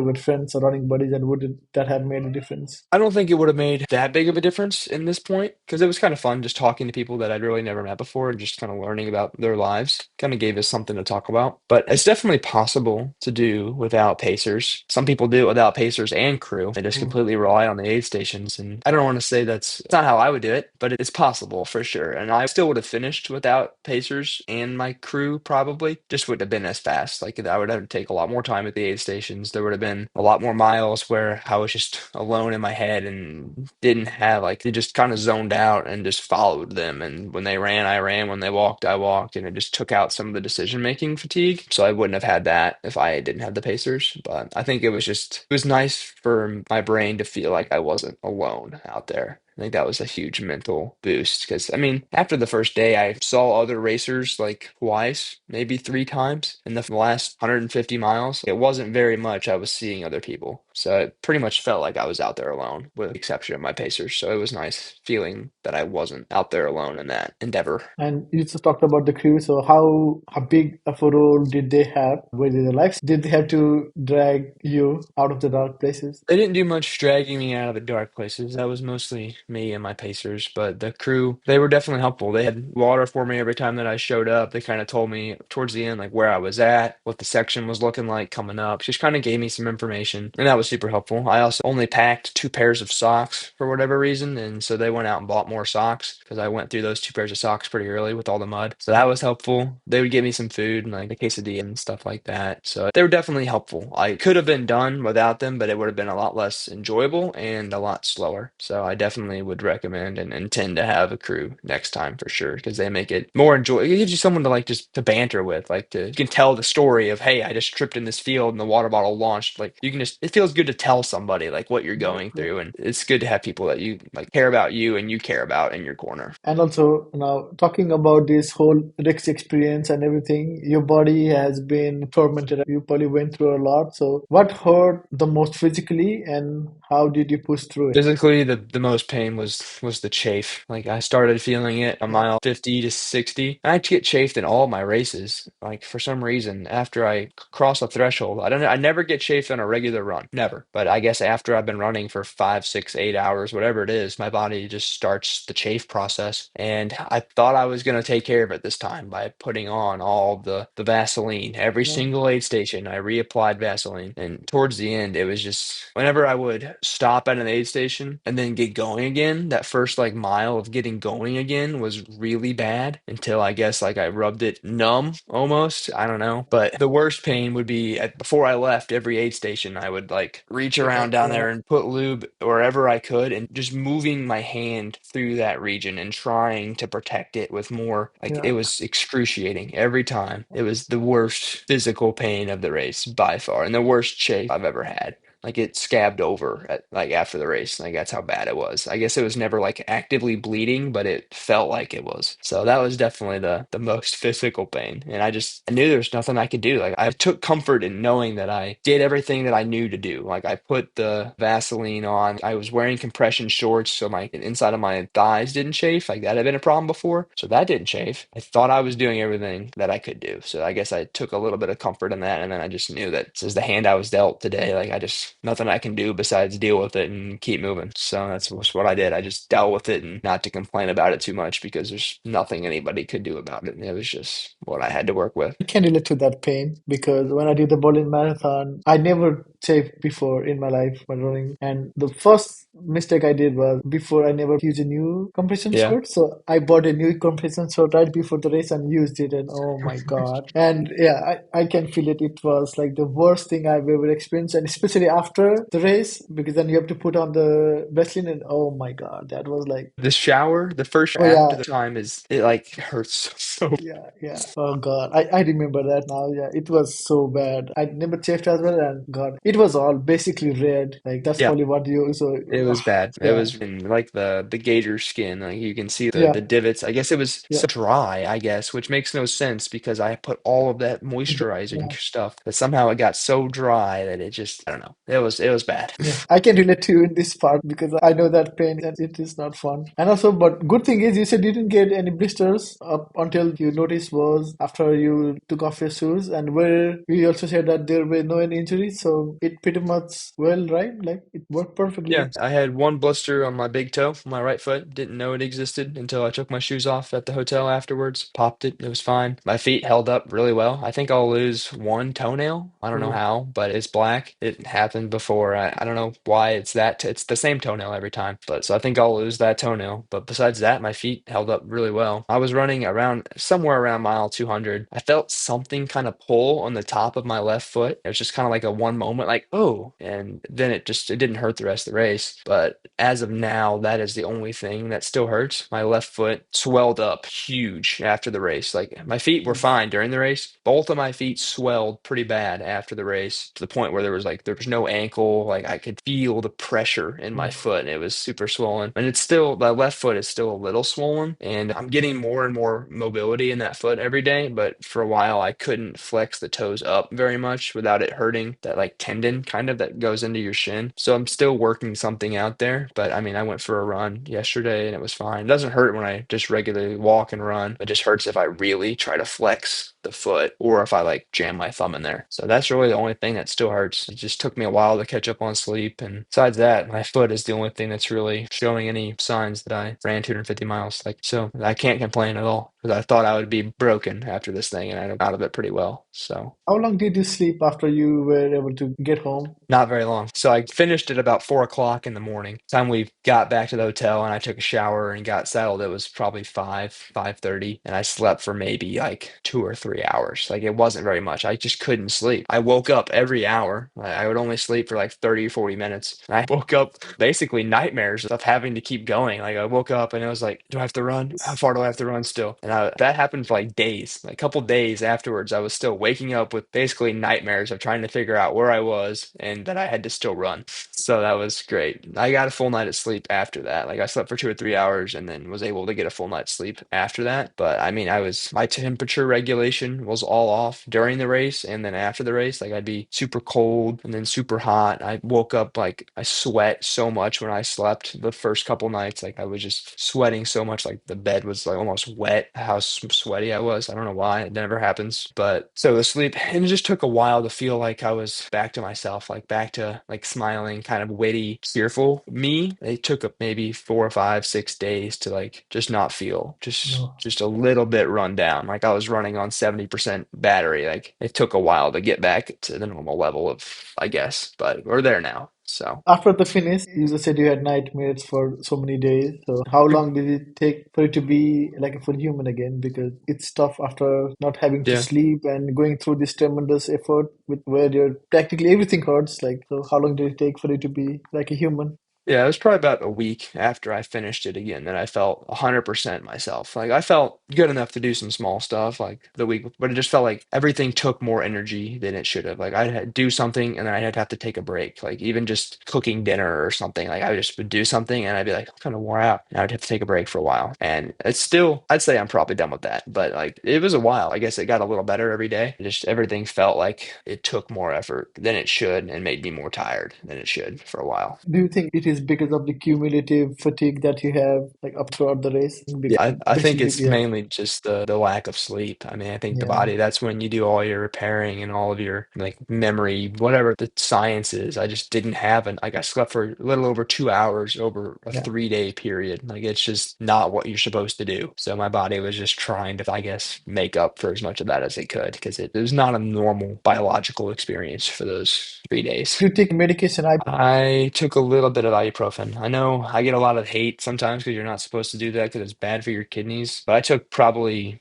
were friends or running buddies, and would that have made a difference? I don't think it would have made that big of a difference in this point because it was kind of fun just talking to people that I'd really never met before and just kind of learning about their lives. Kind of gave us something to talk about. But it's definitely possible to do without pacers. Some people do it without pacers and crew. They just Mm. completely rely on the aid stations. And I don't want to say it's not how I would do it, but it's possible for sure. And I still would have finished without pacers and my crew probably. Just wouldn't have been as fast. Like I would have to take a lot more time at the aid stations. There would have been a lot more miles where I was just alone in my head and didn't have like they just kind of zoned out and just followed them. And when they ran, I ran. When they walked, I walked, and it just took out some of the decision making fatigue. So I wouldn't have had that if I didn't have the pacers. But I think it was nice for my brain to feel like I wasn't alone out there. I think that was a huge mental boost because, I mean, after the first day, I saw other racers like twice, maybe three times in the last 150 miles. It wasn't very much. I was seeing other people. So it pretty much felt like I was out there alone, with the exception of my pacers. So it was nice feeling that I wasn't out there alone in that endeavor. And you just talked about the crew. So how big of a role did they have with their lives? Did they have to drag you out of the dark places? They didn't do much dragging me out of the dark places. That was mostly me and my pacers, but the crew, they were definitely helpful. They had water for me every time that I showed up. They kind of told me towards the end, like where I was at, what the section was looking like coming up. Just kind of gave me some information, and that was super helpful. I also only packed 2 pairs of socks for whatever reason, and so they went out and bought more socks because I went through those 2 pairs of socks pretty early with all the mud. So that was helpful. They would give me some food and like a quesadilla and stuff like that. So they were definitely helpful. I could have been done without them, but it would have been a lot less enjoyable and a lot slower. So I definitely would recommend and intend to have a crew next time for sure because they make it more enjoyable. It gives you someone to like just to banter with, like to you can tell the story of, hey, I just tripped in this field and the water bottle launched. Like you can just it feels good to tell somebody like what you're Yeah, going yeah. through, and it's good to have people that you like care about you and you care about in your corner. And also, now talking about this whole Rex experience and everything, your body has been tormented. You probably went through a lot. So, what hurt the most physically, and how did you push through it? Physically, the most pain was the chafe. Like I started feeling it a Yeah. mile 50 to 60. I get chafed in all my races. Like for some reason, after I cross a threshold, I don't know. I never get chafed on a regular run, never. But I guess after I've been running for 5, 6, 8 hours, whatever it is, my body just starts the chafe process. And I thought I was gonna take care of it this time by putting on all the Vaseline. Every Yeah. single aid station, I reapplied Vaseline. And towards the end, it was just whenever I would stop at an aid station and then get going again. That first like mile of getting going again was really bad until I guess like I rubbed it numb almost. I don't know. But the worst pain would be before I left every aid station, I would like reach Yeah, around down yeah, there and put lube wherever I could and just moving my hand through that region and trying to protect it with more. Like it yeah. was excruciating every time. It was the worst physical pain of the race by far and the worst chafe I've ever had. Like it scabbed over at like after the race. Like that's how bad it was. I guess it was never like actively bleeding, but it felt like it was. So that was definitely the most physical pain. And I knew there was nothing I could do. Like I took comfort in knowing that I did everything that I knew to do. Like I put the Vaseline on. I was wearing compression shorts so my inside of my thighs didn't chafe. Like that had been a problem before. So that didn't chafe. I thought I was doing everything that I could do. So I guess I took a little bit of comfort in that. And then I just knew that this is the hand I was dealt today. Like I just nothing I can do besides deal with it and keep moving. So that's what I did. I just dealt with it and not to complain about it too much because there's nothing anybody could do about it. It was just what I had to work with. I can relate to that pain because when I did the Berlin Marathon, I never chafed before in my life when running. And the first mistake I did was before I never used a new compression Yeah. short. So I bought a new compression short right before the race and used it. And oh my God. And yeah, I can feel it. It was like the worst thing I've ever experienced. And especially after the race, because then you have to put on the Vaseline. And oh my God, that was like, The shower, the first oh after yeah. the time is it like hurts so. Yeah, yeah. Oh God, I remember that now. Yeah, it was so bad. I never checked as well, and God, it was all basically red. Like that's Yeah. probably what you. So It was bad. It yeah, was in like the gator skin. Like you can see the yeah, divots. I guess it was yeah, so dry, I guess, which makes no sense because I put all of that moisturizing yeah. stuff, but somehow it got so dry that it just I don't know. It was bad. Yeah, I can relate to you in this part because I know that pain and it is not fun. And also, but good thing is you said you didn't get any blisters up until you noticed was after you took off your shoes and where you also said that there were no any injuries. So it pretty much well, right? Like it worked Yeah, perfectly. I had one blister on my big toe, my right foot. Didn't know it existed until I took my shoes off at the hotel afterwards. Popped it. It was fine. My feet held up really well. I think I'll lose one toenail. I don't know Oh, how, but it's black. It happened before. I don't know why it's that. It's the same toenail every time. But so I think I'll lose that toenail. But besides that, my feet held up really well. I was running around somewhere around mile 200. I felt something kind of pull on the top of my left foot. It was just kind of like a one moment, like, oh, and then it didn't hurt the rest of the race. But as of now, that is the only thing that still hurts. My left foot swelled up huge after the race. Like my feet were oh, fine during the race. Both of my feet swelled pretty bad after the race to the point where there was no ankle. Like I could feel the pressure in my oh, foot and it was super swollen. And it's still, the left foot is still a little swollen. And I'm getting more and more mobility in that foot every day. But for a while, I couldn't flex the toes up very much without it hurting that like tendon kind of that goes into your shin. So I'm still working something out there. But I mean, I went for a run yesterday and it was fine. It doesn't hurt when I just regularly walk and run. It just hurts if I really try to flex the foot or if I like jam my thumb in there. So that's really the only thing that still hurts. It just took me a while to catch up on sleep. And besides that, my foot is the only thing that's really showing any signs that I ran 250 miles. Like, so I can't complain at all because I thought I would be broken after this thing and I got out of it pretty well. So how long did you sleep after you were able to get home? not very long. So I finished at about 4 o'clock in the morning. Time we got back to the hotel and I took a shower and got settled, it was probably 5:30, and I slept for maybe like 2 or 3 hours. Like it wasn't very much. I just couldn't sleep. I woke up every hour. I would only sleep for like 30 or 40 minutes. And I woke up basically nightmares of having to keep going. Like I woke up and it was like, do I have to run? How far do I have to run still? And that happened for like days. Like a couple days afterwards, I was still waking up with basically nightmares of trying to figure out where I was and that I had to still run. So that was great. I got a full night of sleep after that. Like I slept for 2 or 3 hours and then was able to get a full night's sleep after that. But I mean, my temperature regulation was all off during the race and then after the race. Like I'd be super cold and then super hot. I woke up like I sweat so much when I slept the first couple nights. Like I was just sweating so much. Like the bed was like almost wet, how sweaty I was. I don't know why. It never happens. But so the sleep, and it just took a while to feel like I was back to myself, like back to like smiling, kind of witty, cheerful me. It took maybe 4 or 5, 6 days to like just not feel No. just a little bit run down. Like I was running on 70% battery. Like it took a while to get back to the normal level of, I guess, but we're there now. So. After the finish, you just said you had nightmares for so many days. So how long did it take for it to be like a full human again? Because it's tough after not having to Yeah. sleep and going through this tremendous effort with where your practically everything hurts. Like, so how long did it take for it to be like a human? Yeah, it was probably about a week after I finished it again that I felt 100% myself. Like I felt good enough to do some small stuff like the week, but it just felt like everything took more energy than it should have. Like I'd do something and then I'd have to take a break. Like even just cooking dinner or something. Like I just would do something and I'd be like, I'm kind of wore out. And I'd have to take a break for a while. And it's still, I'd say I'm probably done with that. But like it was a while. I guess it got a little better every day. Just everything felt like it took more effort than it should and made me more tired than it should for a while. Do you think it is because of the cumulative fatigue that you have like up throughout the race? Yeah, Because I think basically, it's yeah, mainly just the lack of sleep. I mean, I think the yeah, body, that's when you do all your repairing and all of your like memory, whatever the science is. I just didn't have like I slept for a little over 2 hours over a yeah. 3 day period. Like it's just not what you're supposed to do. So my body was just trying to, I guess, make up for as much of that as it could because it was not a normal biological experience for those 3 days. Do you take medication? I took a little bit of ibuprofen. I know I get a lot of hate sometimes because you're not supposed to do that because it's bad for your kidneys. But I took probably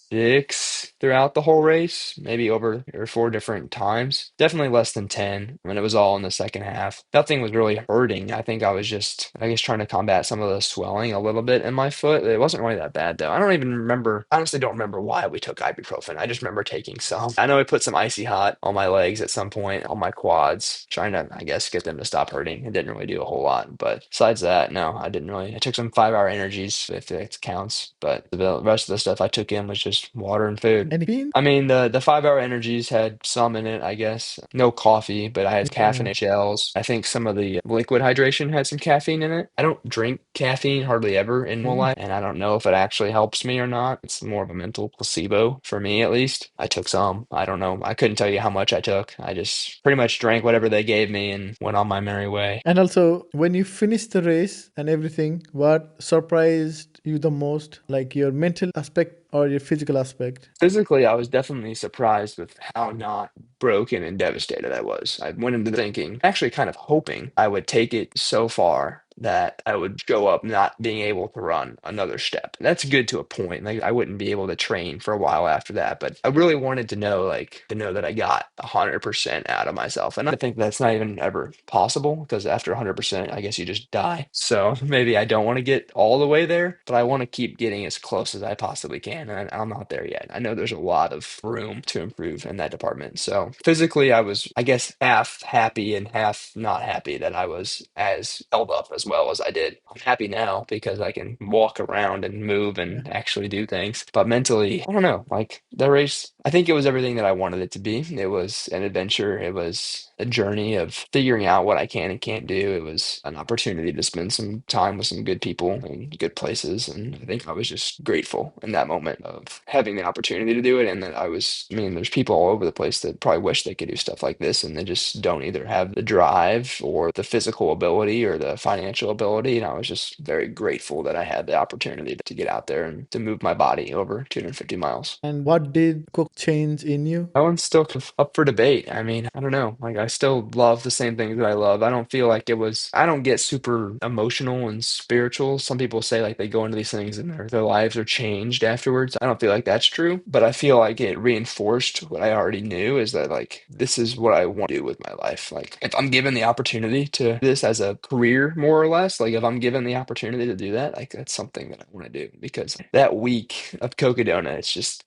six throughout the whole race, maybe over or four different times. Definitely less than 10 when it was all in the second half. Nothing was really hurting. I think I was just, I guess, trying to combat some of the swelling a little bit in my foot. It wasn't really that bad though. I don't even remember, honestly, don't remember why we took ibuprofen. I just remember taking some. I know I put some icy hot on my legs at some point, on my quads, trying to, I guess, get them to stop hurting. It didn't really do a whole lot. But besides that, no, I didn't really. I took some 5 hour energies, if it counts. But the rest of the stuff I took in was just water and food. Any pain? I mean, the 5 hour energies had some in it, I guess. No coffee, but I had Yeah. caffeinated gels. I think some of the liquid hydration had some caffeine in it. I don't drink caffeine hardly ever in my Okay. life, and I don't know if it actually helps me or not. It's more of a mental placebo for me, at least. I took some. I don't know. I couldn't tell you how much I took. I just pretty much drank whatever they gave me and went on my merry way. And also, when you finished the race and everything, what surprised you the most? Like your mental aspect or your physical aspect? Physically, I was definitely surprised with how not broken and devastated I was. I went into thinking, actually kind of hoping I would take it so far that I would show up not being able to run another step. That's good to a point. Like I wouldn't be able to train for a while after that, but I really wanted to know, like, to know that I got 100% out of myself. And I think that's not even ever possible because after 100%, I guess you just die. So maybe I don't want to get all the way there, but I want to keep getting as close as I possibly can. And I'm not there yet. I know there's a lot of room to improve in that department. So physically, I was, I guess, half happy and half not happy that I was as held up as well as I did. I'm happy now because I can walk around and move Yeah. and actually do things. But mentally, I don't know. Like the race, I think it was everything that I wanted it to be. It was an adventure. It was a journey of figuring out what I can and can't do. It was an opportunity to spend some time with some good people and good places. And I think I was just grateful in that moment of having the opportunity to do it. And that I mean, there's people all over the place that probably wish they could do stuff like this and they just don't either have the drive or the physical ability or the financial ability. And I was just very grateful that I had the opportunity to get out there and to move my body over 250 miles. And what did cook change in you? That one's still up for debate. I mean, I don't know. Like, I still love the same things that I love. I don't feel like it was, I don't get super emotional and spiritual. Some people say like they go into these things and their lives are changed afterwards. I don't feel like that's true, but I feel like it reinforced what I already knew is that like, this is what I want to do with my life. Like, if I'm given the opportunity to do this as a career, more or less, like if I'm given the opportunity to do that, like that's something that I want to do because that week of Cocodona,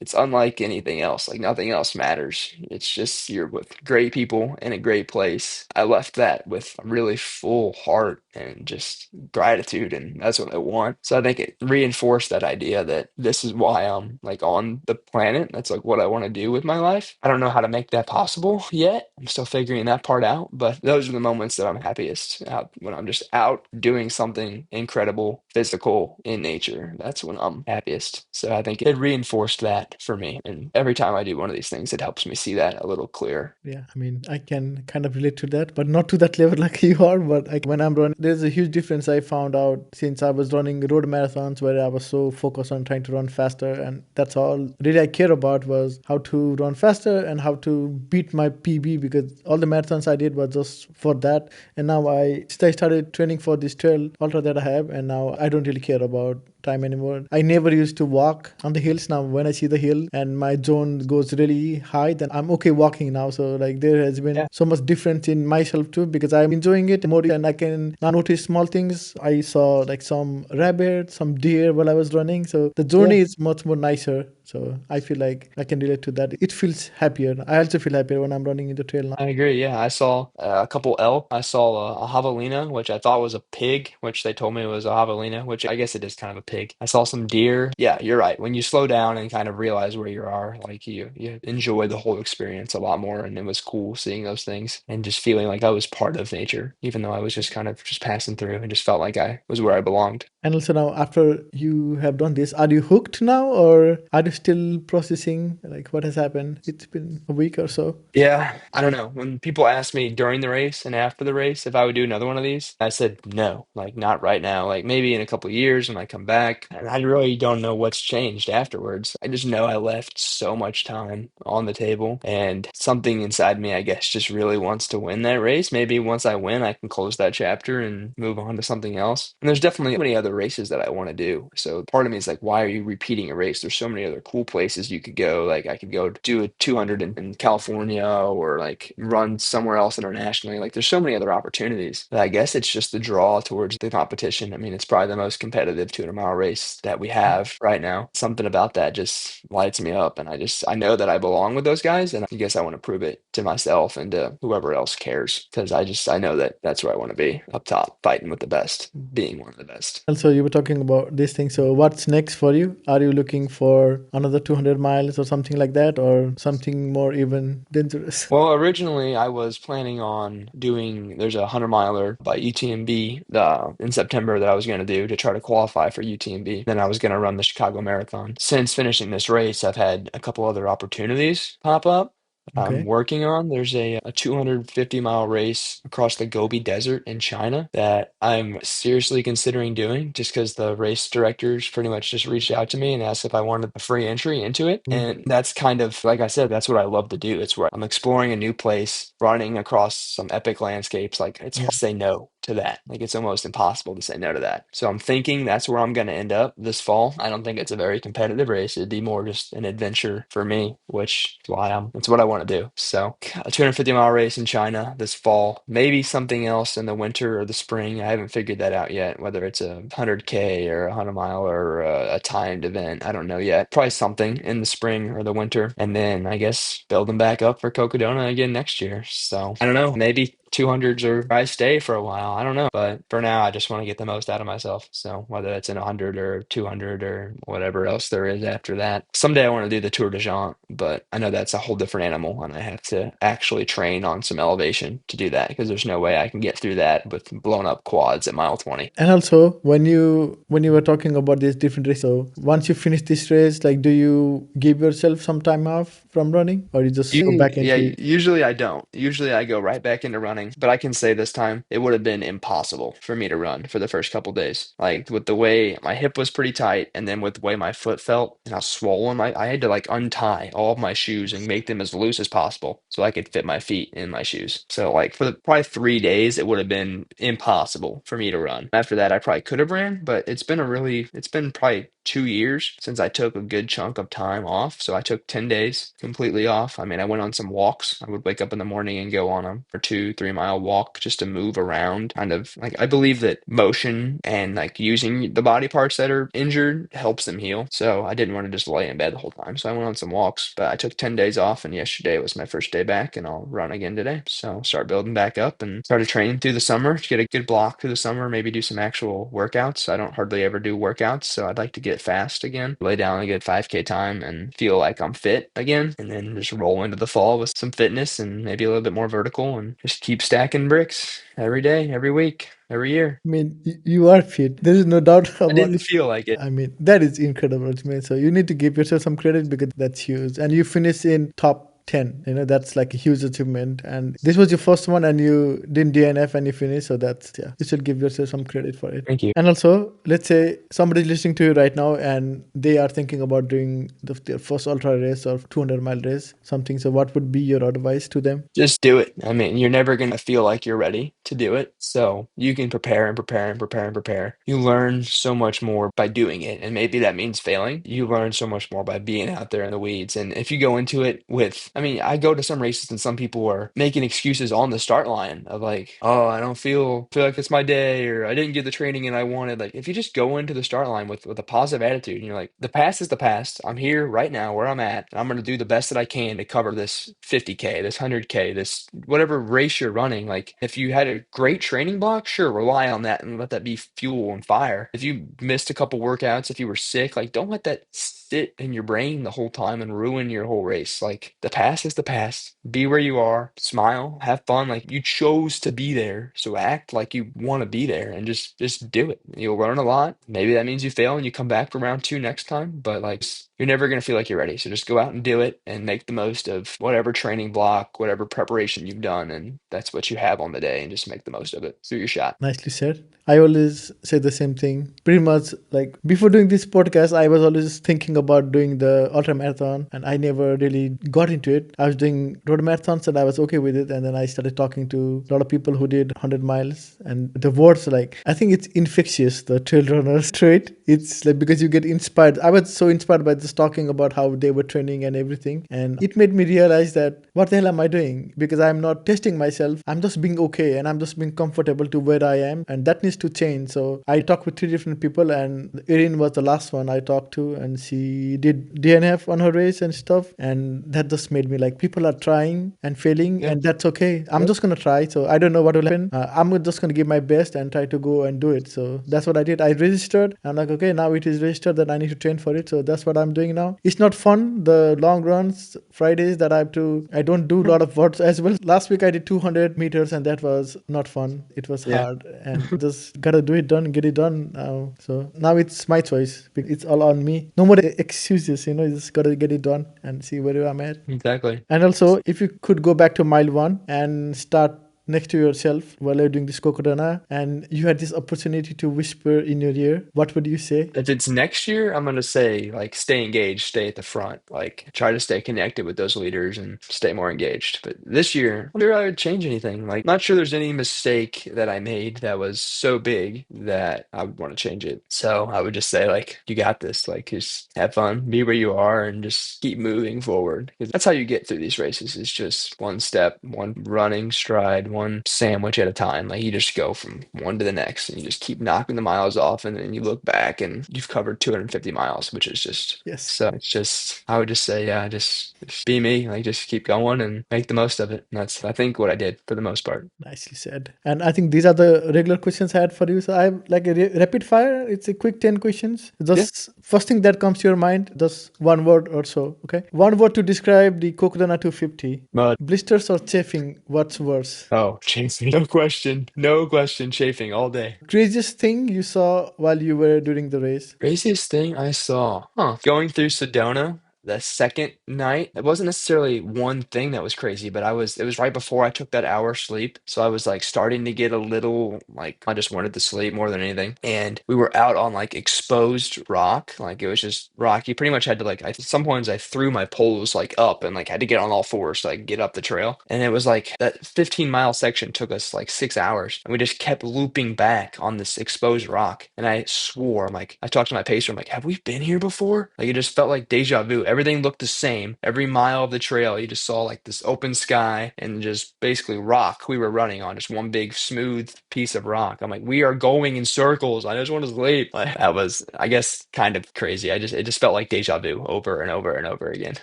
it's unlike anything else. Like nothing else matters. It's just you're with great people in a great place. I left that with a really full heart and just gratitude, and that's what I want. So I think it reinforced that idea that this is why I'm like on the planet. That's like what I want to do with my life. I don't know how to make that possible yet. I'm still figuring that part out, but those are the moments that I'm happiest out when I'm just out doing something incredible, physical in nature. That's when I'm happiest. So I think it reinforced that for me. And every time I do one of these things, it helps me see that a little clearer. Yeah, I mean, I can kind of relate to that, but not to that level like you are. But when I'm running, there's a huge difference I found out since I was running road marathons where I was so focused on trying to run faster. And that's all really I care about was how to run faster and how to beat my PB because all the marathons I did was just for that. And now I started training for this trail ultra that I have, and now I don't really care about time anymore. I never used to walk on the hills. Now when I see the hill and my zone goes really high, then I'm okay walking now. So like there has been Yeah. so much difference in myself too because I'm enjoying it more and I can now notice small things. I saw like some rabbit, some deer while I was running. So the Yeah. journey is much more nicer. So I feel like I can relate to that. It feels happier. I also feel happier when I'm running in the trail now. I agree. Yeah, I saw a couple elk. I saw a javelina, which I thought was a pig, which they told me was a javelina, which I guess it is kind of a pig. I saw some deer. Yeah, you're right. When you slow down and kind of realize where you are, like you enjoy the whole experience a lot more. And it was cool seeing those things and just feeling like I was part of nature, even though I was just kind of just passing through and just felt like I was where I belonged. And also now, after you have done this, are you hooked now, or are you still processing like what has happened? It's been a week or so. Yeah, I don't know. When people ask me during the race and after the race if I would do another one of these, I said no, like not right now. Like maybe in a couple of years when I come back. And I really don't know what's changed afterwards. I just know I left so much time on the table, and something inside me, I guess, just really wants to win that race. Maybe once I win, I can close that chapter and move on to something else. And there's definitely many other races that I want to do. So part of me is like, why are you repeating a race? There's so many other cool places you could go. Like I could go do a 200 in California or like run somewhere else internationally. Like there's so many other opportunities. But I guess it's just the draw towards the competition. I mean, it's probably the most competitive 200-mile race that we have right now. Something about that just lights me up. And I know that I belong with those guys. And I guess I want to prove it to myself and to whoever else cares. Because I know that that's where I want to be, up top, fighting with the best, being one of the best. Also, you were talking about this thing. So, what's next for you? Are you looking for another 200 miles or something like that, or something more even dangerous? Well, originally I was planning on doing, there's a 100-miler by UTMB in September that I was going to do to try to qualify for UTMB. Then I was going to run the Chicago Marathon. Since finishing this race, I've had a couple other opportunities pop up. I'm Okay. working on. There's a 250-mile race across the Gobi Desert in China that I'm seriously considering doing just because the race directors pretty much just reached out to me and asked if I wanted a free entry into it. And that's kind of, like I said, that's what I love to do. It's where I'm exploring a new place, running across some epic landscapes. Like it's hard to say no to that. Like it's almost impossible to say no to that. So I'm thinking that's where I'm going to end up this fall. I don't think it's a very competitive race. It'd be more just an adventure for me, which is why it's what I want to do. So a 250-mile race in China this fall, maybe something else in the winter or the spring. I haven't figured that out yet, whether it's a 100K or a 100-mile or a timed event. I don't know yet. Probably something in the spring or the winter. And then I guess building back up for Cocodona again next year. So I don't know, maybe 200s or I stay for a while. I don't know. But for now, I just want to get the most out of myself. So whether it's in 100 or 200 or whatever else there is after that. Someday I want to do the Tour de Jean, but I know that's a whole different animal and I have to actually train on some elevation to do that because there's no way I can get through that with blown up quads at mile 20. And also, when you were talking about these different races, so once you finish this race, like, do you give yourself some time off from running, or you just go back Yeah, into it? usually I don't. Usually I go right back into running, but I can say this time it would have been impossible for me to run for the first couple days. Like with the way my hip was pretty tight, and then with the way my foot felt and how swollen I had to like untie all of my shoes and make them as loose as possible so I could fit my feet in my shoes. So like for probably 3 days, it would have been impossible for me to run. After that, I probably could have ran, but it's been probably 2 years since I took a good chunk of time off. So I took 10 days completely off. I mean, I went on some walks. I would wake up in the morning and go on a 2, 3 mile walk just to move around. Kind of like I believe that motion and like using the body parts that are injured helps them heal. So I didn't want to just lay in bed the whole time. So I went on some walks, but I took 10 days off and yesterday was my first day back and I'll run again today. So start building back up and started training through the summer to get a good block through the summer, maybe do some actual workouts. I don't hardly ever do workouts, so I'd like to get fast again, lay down a good 5K time and feel like I'm fit again, and then just roll into the fall with some fitness and maybe a little bit more vertical and just keep keep stacking bricks every day, every week, every year. I mean, you are fit. There is no doubt I about didn't it. feel like it. I mean, that is incredible to me. So you need to give yourself some credit because that's huge. And you finish in top 10. That's like a huge achievement. And this was your first one and you didn't DNF and you finished. So that's, yeah, you should give yourself some credit for it. Thank you. And also, let's say somebody's listening to you right now and they are thinking about doing their first ultra race or 200-mile race, something. So what would be your advice to them? Just do it. I mean, you're never going to feel like you're ready to do it. So you can prepare and prepare and prepare and prepare. You learn so much more by doing it. And maybe that means failing. You learn so much more by being out there in the weeds. And if you go into it with, I mean, I go to some races and some people are making excuses on the start line of like, oh, I don't feel like it's my day, or I didn't get the training and I wanted. Like, if you just go into the start line with a positive attitude, and you're like, the past is the past. I'm here right now where I'm at, and I'm going to do the best that I can to cover this 50K, this 100K, this whatever race you're running. Like, if you had a great training block, sure, rely on that and let that be fuel and fire. If you missed a couple workouts, if you were sick, like, don't let that sit in your brain the whole time and ruin your whole race. Like, the past is the past. Be where you are, smile, have fun. Like, you chose to be there, so act like you want to be there and just do it. You'll learn a lot. Maybe that means you fail and you come back for round two next time, but like, you're never going to feel like you're ready. So just go out and do it and make the most of whatever training block, whatever preparation you've done, and that's what you have on the day, and just make the most of it. Shoot your shot. Nicely said. I always say the same thing. Pretty much like before doing this podcast, I was always thinking about doing the ultra marathon and I never really got into it. I was doing road marathons and I was okay with it. And then I started talking to a lot of people who did 100 miles and the words like, I think it's infectious, the trail runners trait. It's like because you get inspired. I was so inspired by just talking about how they were training and everything. And it made me realize that what the hell am I doing? Because I'm not testing myself. I'm just being okay and I'm just being comfortable to where I am. And that needs to change. So I talked with three different people and Erin was the last one I talked to and she did DNF on her race and stuff. And that just made me like, people are trying and failing Yeah. and that's okay. I'm just going to try. So I don't know what will happen. I'm just going to give my best and try to go and do it. So that's what I did. I registered. I'm like, okay, now it is registered that I need to train for it. So that's what I'm doing now. It's not fun. The long runs, Fridays that I don't do a lot of words as well. Last week I did 200 meters and that was not fun. It was Yeah. hard and just gotta do it done, get it done now. So now it's my choice. It's all on me. No more excuses, you just gotta get it done and see where I'm at. Exactly. And also, if you could go back to mile one and start next to yourself while you're doing this Cocodona and you had this opportunity to whisper in your ear, what would you say? If it's next year, I'm gonna say like stay engaged, stay at the front, like try to stay connected with those leaders and stay more engaged. But this year, I wonder if I would change anything. Like, not sure there's any mistake that I made that was so big that I would want to change it. So I would just say like, you got this. Like, just have fun, be where you are, and just keep moving forward. Because that's how you get through these races. It's just one step, one running stride, one sandwich at a time. Like, you just go from one to the next, and you just keep knocking the miles off, and then you look back and you've covered 250 miles, which is just Yes. so. It's just, I would just say, yeah, just be me. Like, just keep going and make the most of it. And that's, I think, what I did for the most part. Nicely said. And I think these are the regular questions I had for you. So I have like a rapid fire. It's a quick 10 questions. Yeah. Just first thing that comes to your mind, just one word or so. Okay. One word to describe the Cocodona 250. Mud. Blisters or chafing? What's worse? Oh, chafing. No question. No question. Chafing all day. Craziest thing you saw while you were during the race? Craziest thing I saw. Huh. Going through Sedona the second night, it wasn't necessarily one thing that was crazy, but it was right before I took that hour sleep. So I was like starting to get a little like, I just wanted to sleep more than anything. And we were out on like exposed rock. Like, it was just rock. You pretty much had to like, at some points I threw my poles like up and like had to get on all fours to like get up the trail. And it was like that 15-mile section took us like 6 hours, and we just kept looping back on this exposed rock. And I swore, I'm like, I talked to my pacer, I'm like, have we been here before? Like, it just felt like deja vu. Everything looked the same. Every mile of the trail, you just saw like this open sky and just basically rock we were running on, just one big smooth piece of rock. I'm like, we are going in circles. I just want to sleep. Like, that was, I guess, kind of crazy. It just felt like deja vu over and over and over again.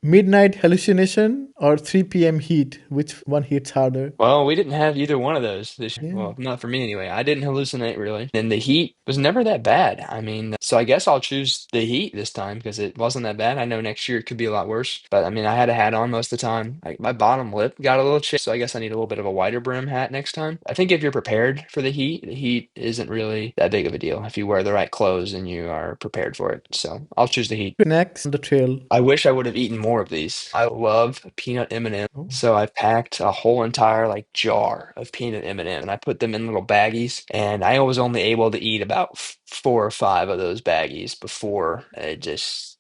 Midnight hallucination or 3 p.m. heat? Which one hits harder? Well, we didn't have either one of those this year. Yeah. Well, not for me anyway. I didn't hallucinate really. And the heat was never that bad. I mean, so I guess I'll choose the heat this time because it wasn't that bad. I know next year easier, it could be a lot worse. But I mean, I had a hat on most of the time. My bottom lip got a little chipped, so I guess I need a little bit of a wider brim hat next time. I think if you're prepared for the heat isn't really that big of a deal if you wear the right clothes and you are prepared for it. So I'll choose the heat. Next on the trail. I wish I would have eaten more of these. I love peanut M&M. Oh. So I packed a whole entire like jar of peanut M&M and I put them in little baggies. And I was only able to eat about 4 or 5 of those baggies before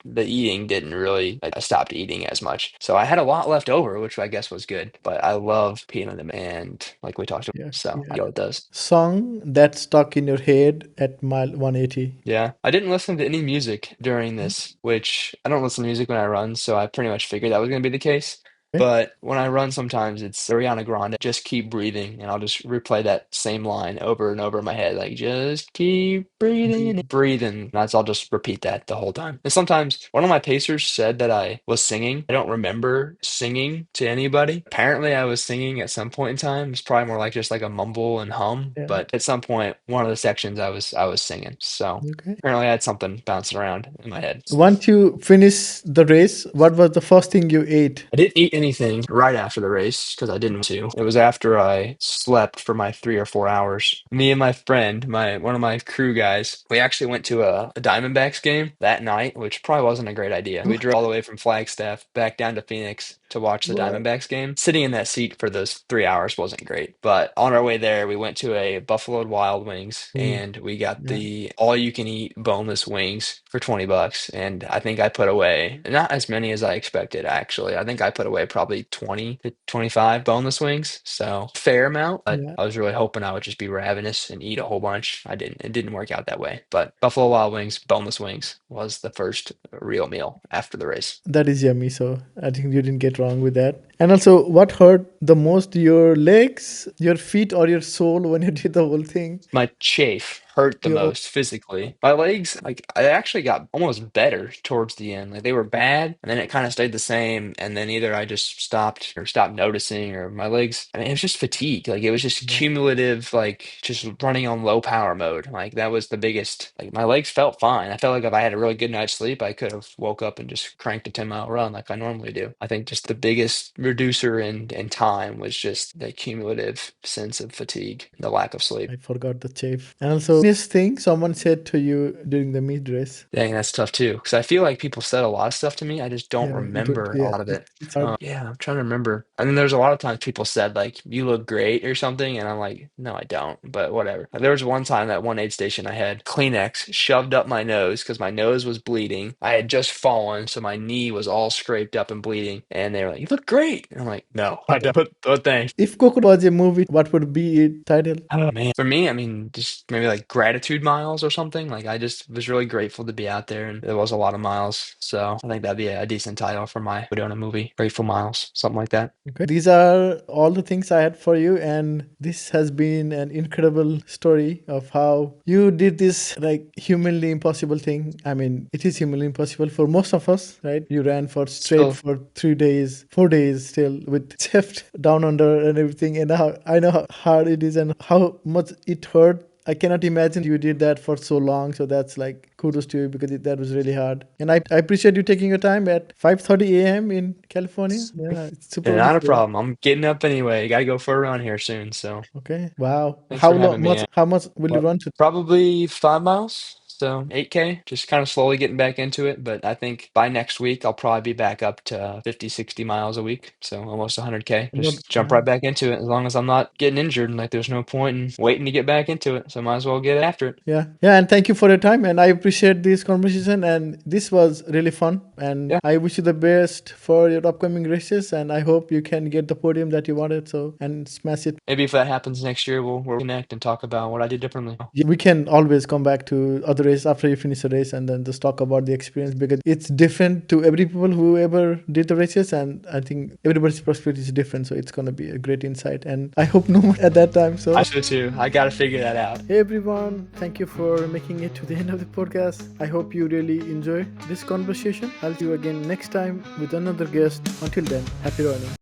the eating didn't really, I stopped eating as much. So I had a lot left over, which I guess was good. But I love peanut M&M and like we talked about, so I know it does. Song that stuck in your head at mile 180. Yeah, I didn't listen to any music during this, which I don't listen to music when I run, so I pretty much figured that was going to be the case. Okay. But when I run, sometimes it's Ariana Grande, just keep breathing, and I'll just replay that same line over and over in my head, like just keep breathing, breathing. I'll just repeat that the whole time. And sometimes one of my pacers said that I was singing. I don't remember singing to anybody. Apparently, I was singing at some point in time. It's probably more like just like a mumble and hum. Yeah. But at some point, one of the sections I was singing. So Okay. apparently, I had something bouncing around in my head. Once you finish the race, what was the first thing you ate? I didn't eat anything right after the race because I didn't want to. It was after I slept for my 3 or 4 hours. Me and my friend, one of my crew guys, we actually went to a Diamondbacks game that night, which probably wasn't a great idea. We drove all the way from Flagstaff back down to Phoenix to watch the What? Diamondbacks game. Sitting in that seat for those 3 hours wasn't great. But on our way there, we went to a Buffalo Wild Wings and we got Yeah. the all-you-can-eat boneless wings for $20. And I think I put away not as many as I expected, actually. I think I put away probably 20 to 25 boneless wings. So fair amount, but Yeah. I was really hoping I would just be ravenous and eat a whole bunch. I didn't. It didn't work out that way. But Buffalo Wild Wings, boneless wings was the first real meal after the race. That is yummy. So I think you didn't get wrong with that. And also, what hurt the most, your legs, your feet, or your soul when you did the whole thing? My chafe hurt the Your most physically. My legs, like I actually got almost better towards the end. Like they were bad, and then it kind of stayed the same. And then either I just stopped noticing, or my legs. I mean, it was just fatigue. Like it was just cumulative, like just running on low power mode. Like that was the biggest. Like my legs felt fine. I felt like if I had a really good night's sleep, I could have woke up and just cranked a 10-mile run like I normally do. I think just the biggest reducer in time was just the cumulative sense of fatigue, the lack of sleep. I forgot the chafe. And also, this thing someone said to you during the mid race. Dang, that's tough too. Because I feel like people said a lot of stuff to me. I just don't Yeah, remember a yeah, lot of it. it's hard. Yeah, I'm trying to remember. I mean, there's a lot of times people said like, "You look great" or something, and I'm like, "No, I don't." But whatever. There was one time at one aid station, I had Kleenex shoved up my nose because my nose was bleeding. I had just fallen, so my knee was all scraped up and bleeding. And they were like, "You look great." And I'm like, "No, I don't." But thanks. If Cocodona was a movie, what would be its title? Oh man. For me, I mean, just maybe like gratitude miles or something. Like I just was really grateful to be out there and there was a lot of miles. So I think that'd be a decent title for my Cocodona movie. Grateful Miles, something like that. Okay. These are all the things I had for you, and this has been an incredible story of how you did this like humanly impossible thing. I mean, it is humanly impossible for most of us, right? You ran for straight Still, for 3 days, 4 days still with chest down under and everything. And how I know how hard it is and how much it hurt. I cannot imagine you did that for so long. So that's like kudos to you because that was really hard. And I appreciate you taking your time at 5:30 a.m. in California. Yeah, it's super not a early. problem. I'm getting up anyway. Got to go for a run here soon. So Okay. Wow. thanks How for having long? me. How much will you Well, run to? probably 5 miles. So 8K, just kind of slowly getting back into it. But I think by next week, I'll probably be back up to 50, 60 miles a week. So almost 100K. Just jump right back into it as long as I'm not getting injured. And like there's no point in waiting to get back into it. So might as well get after it. Yeah. Yeah. And thank you for your time. And I appreciate this conversation. And this was really fun. And Yeah. I wish you the best for your upcoming races. And I hope you can get the podium that you wanted. So, and smash it. Maybe if that happens next year, we'll connect and talk about what I did differently. Yeah, we can always come back to other race after you finish a race and then just talk about the experience because it's different to every people who ever did the races. And I think everybody's perspective is different. So it's going to be a great insight. And I hope no more at that time. So I should too. I got to figure that out. hey everyone, thank you for making it to the end of the podcast. I hope you really enjoy this conversation. I'll see you again next time with another guest. Until then, happy running.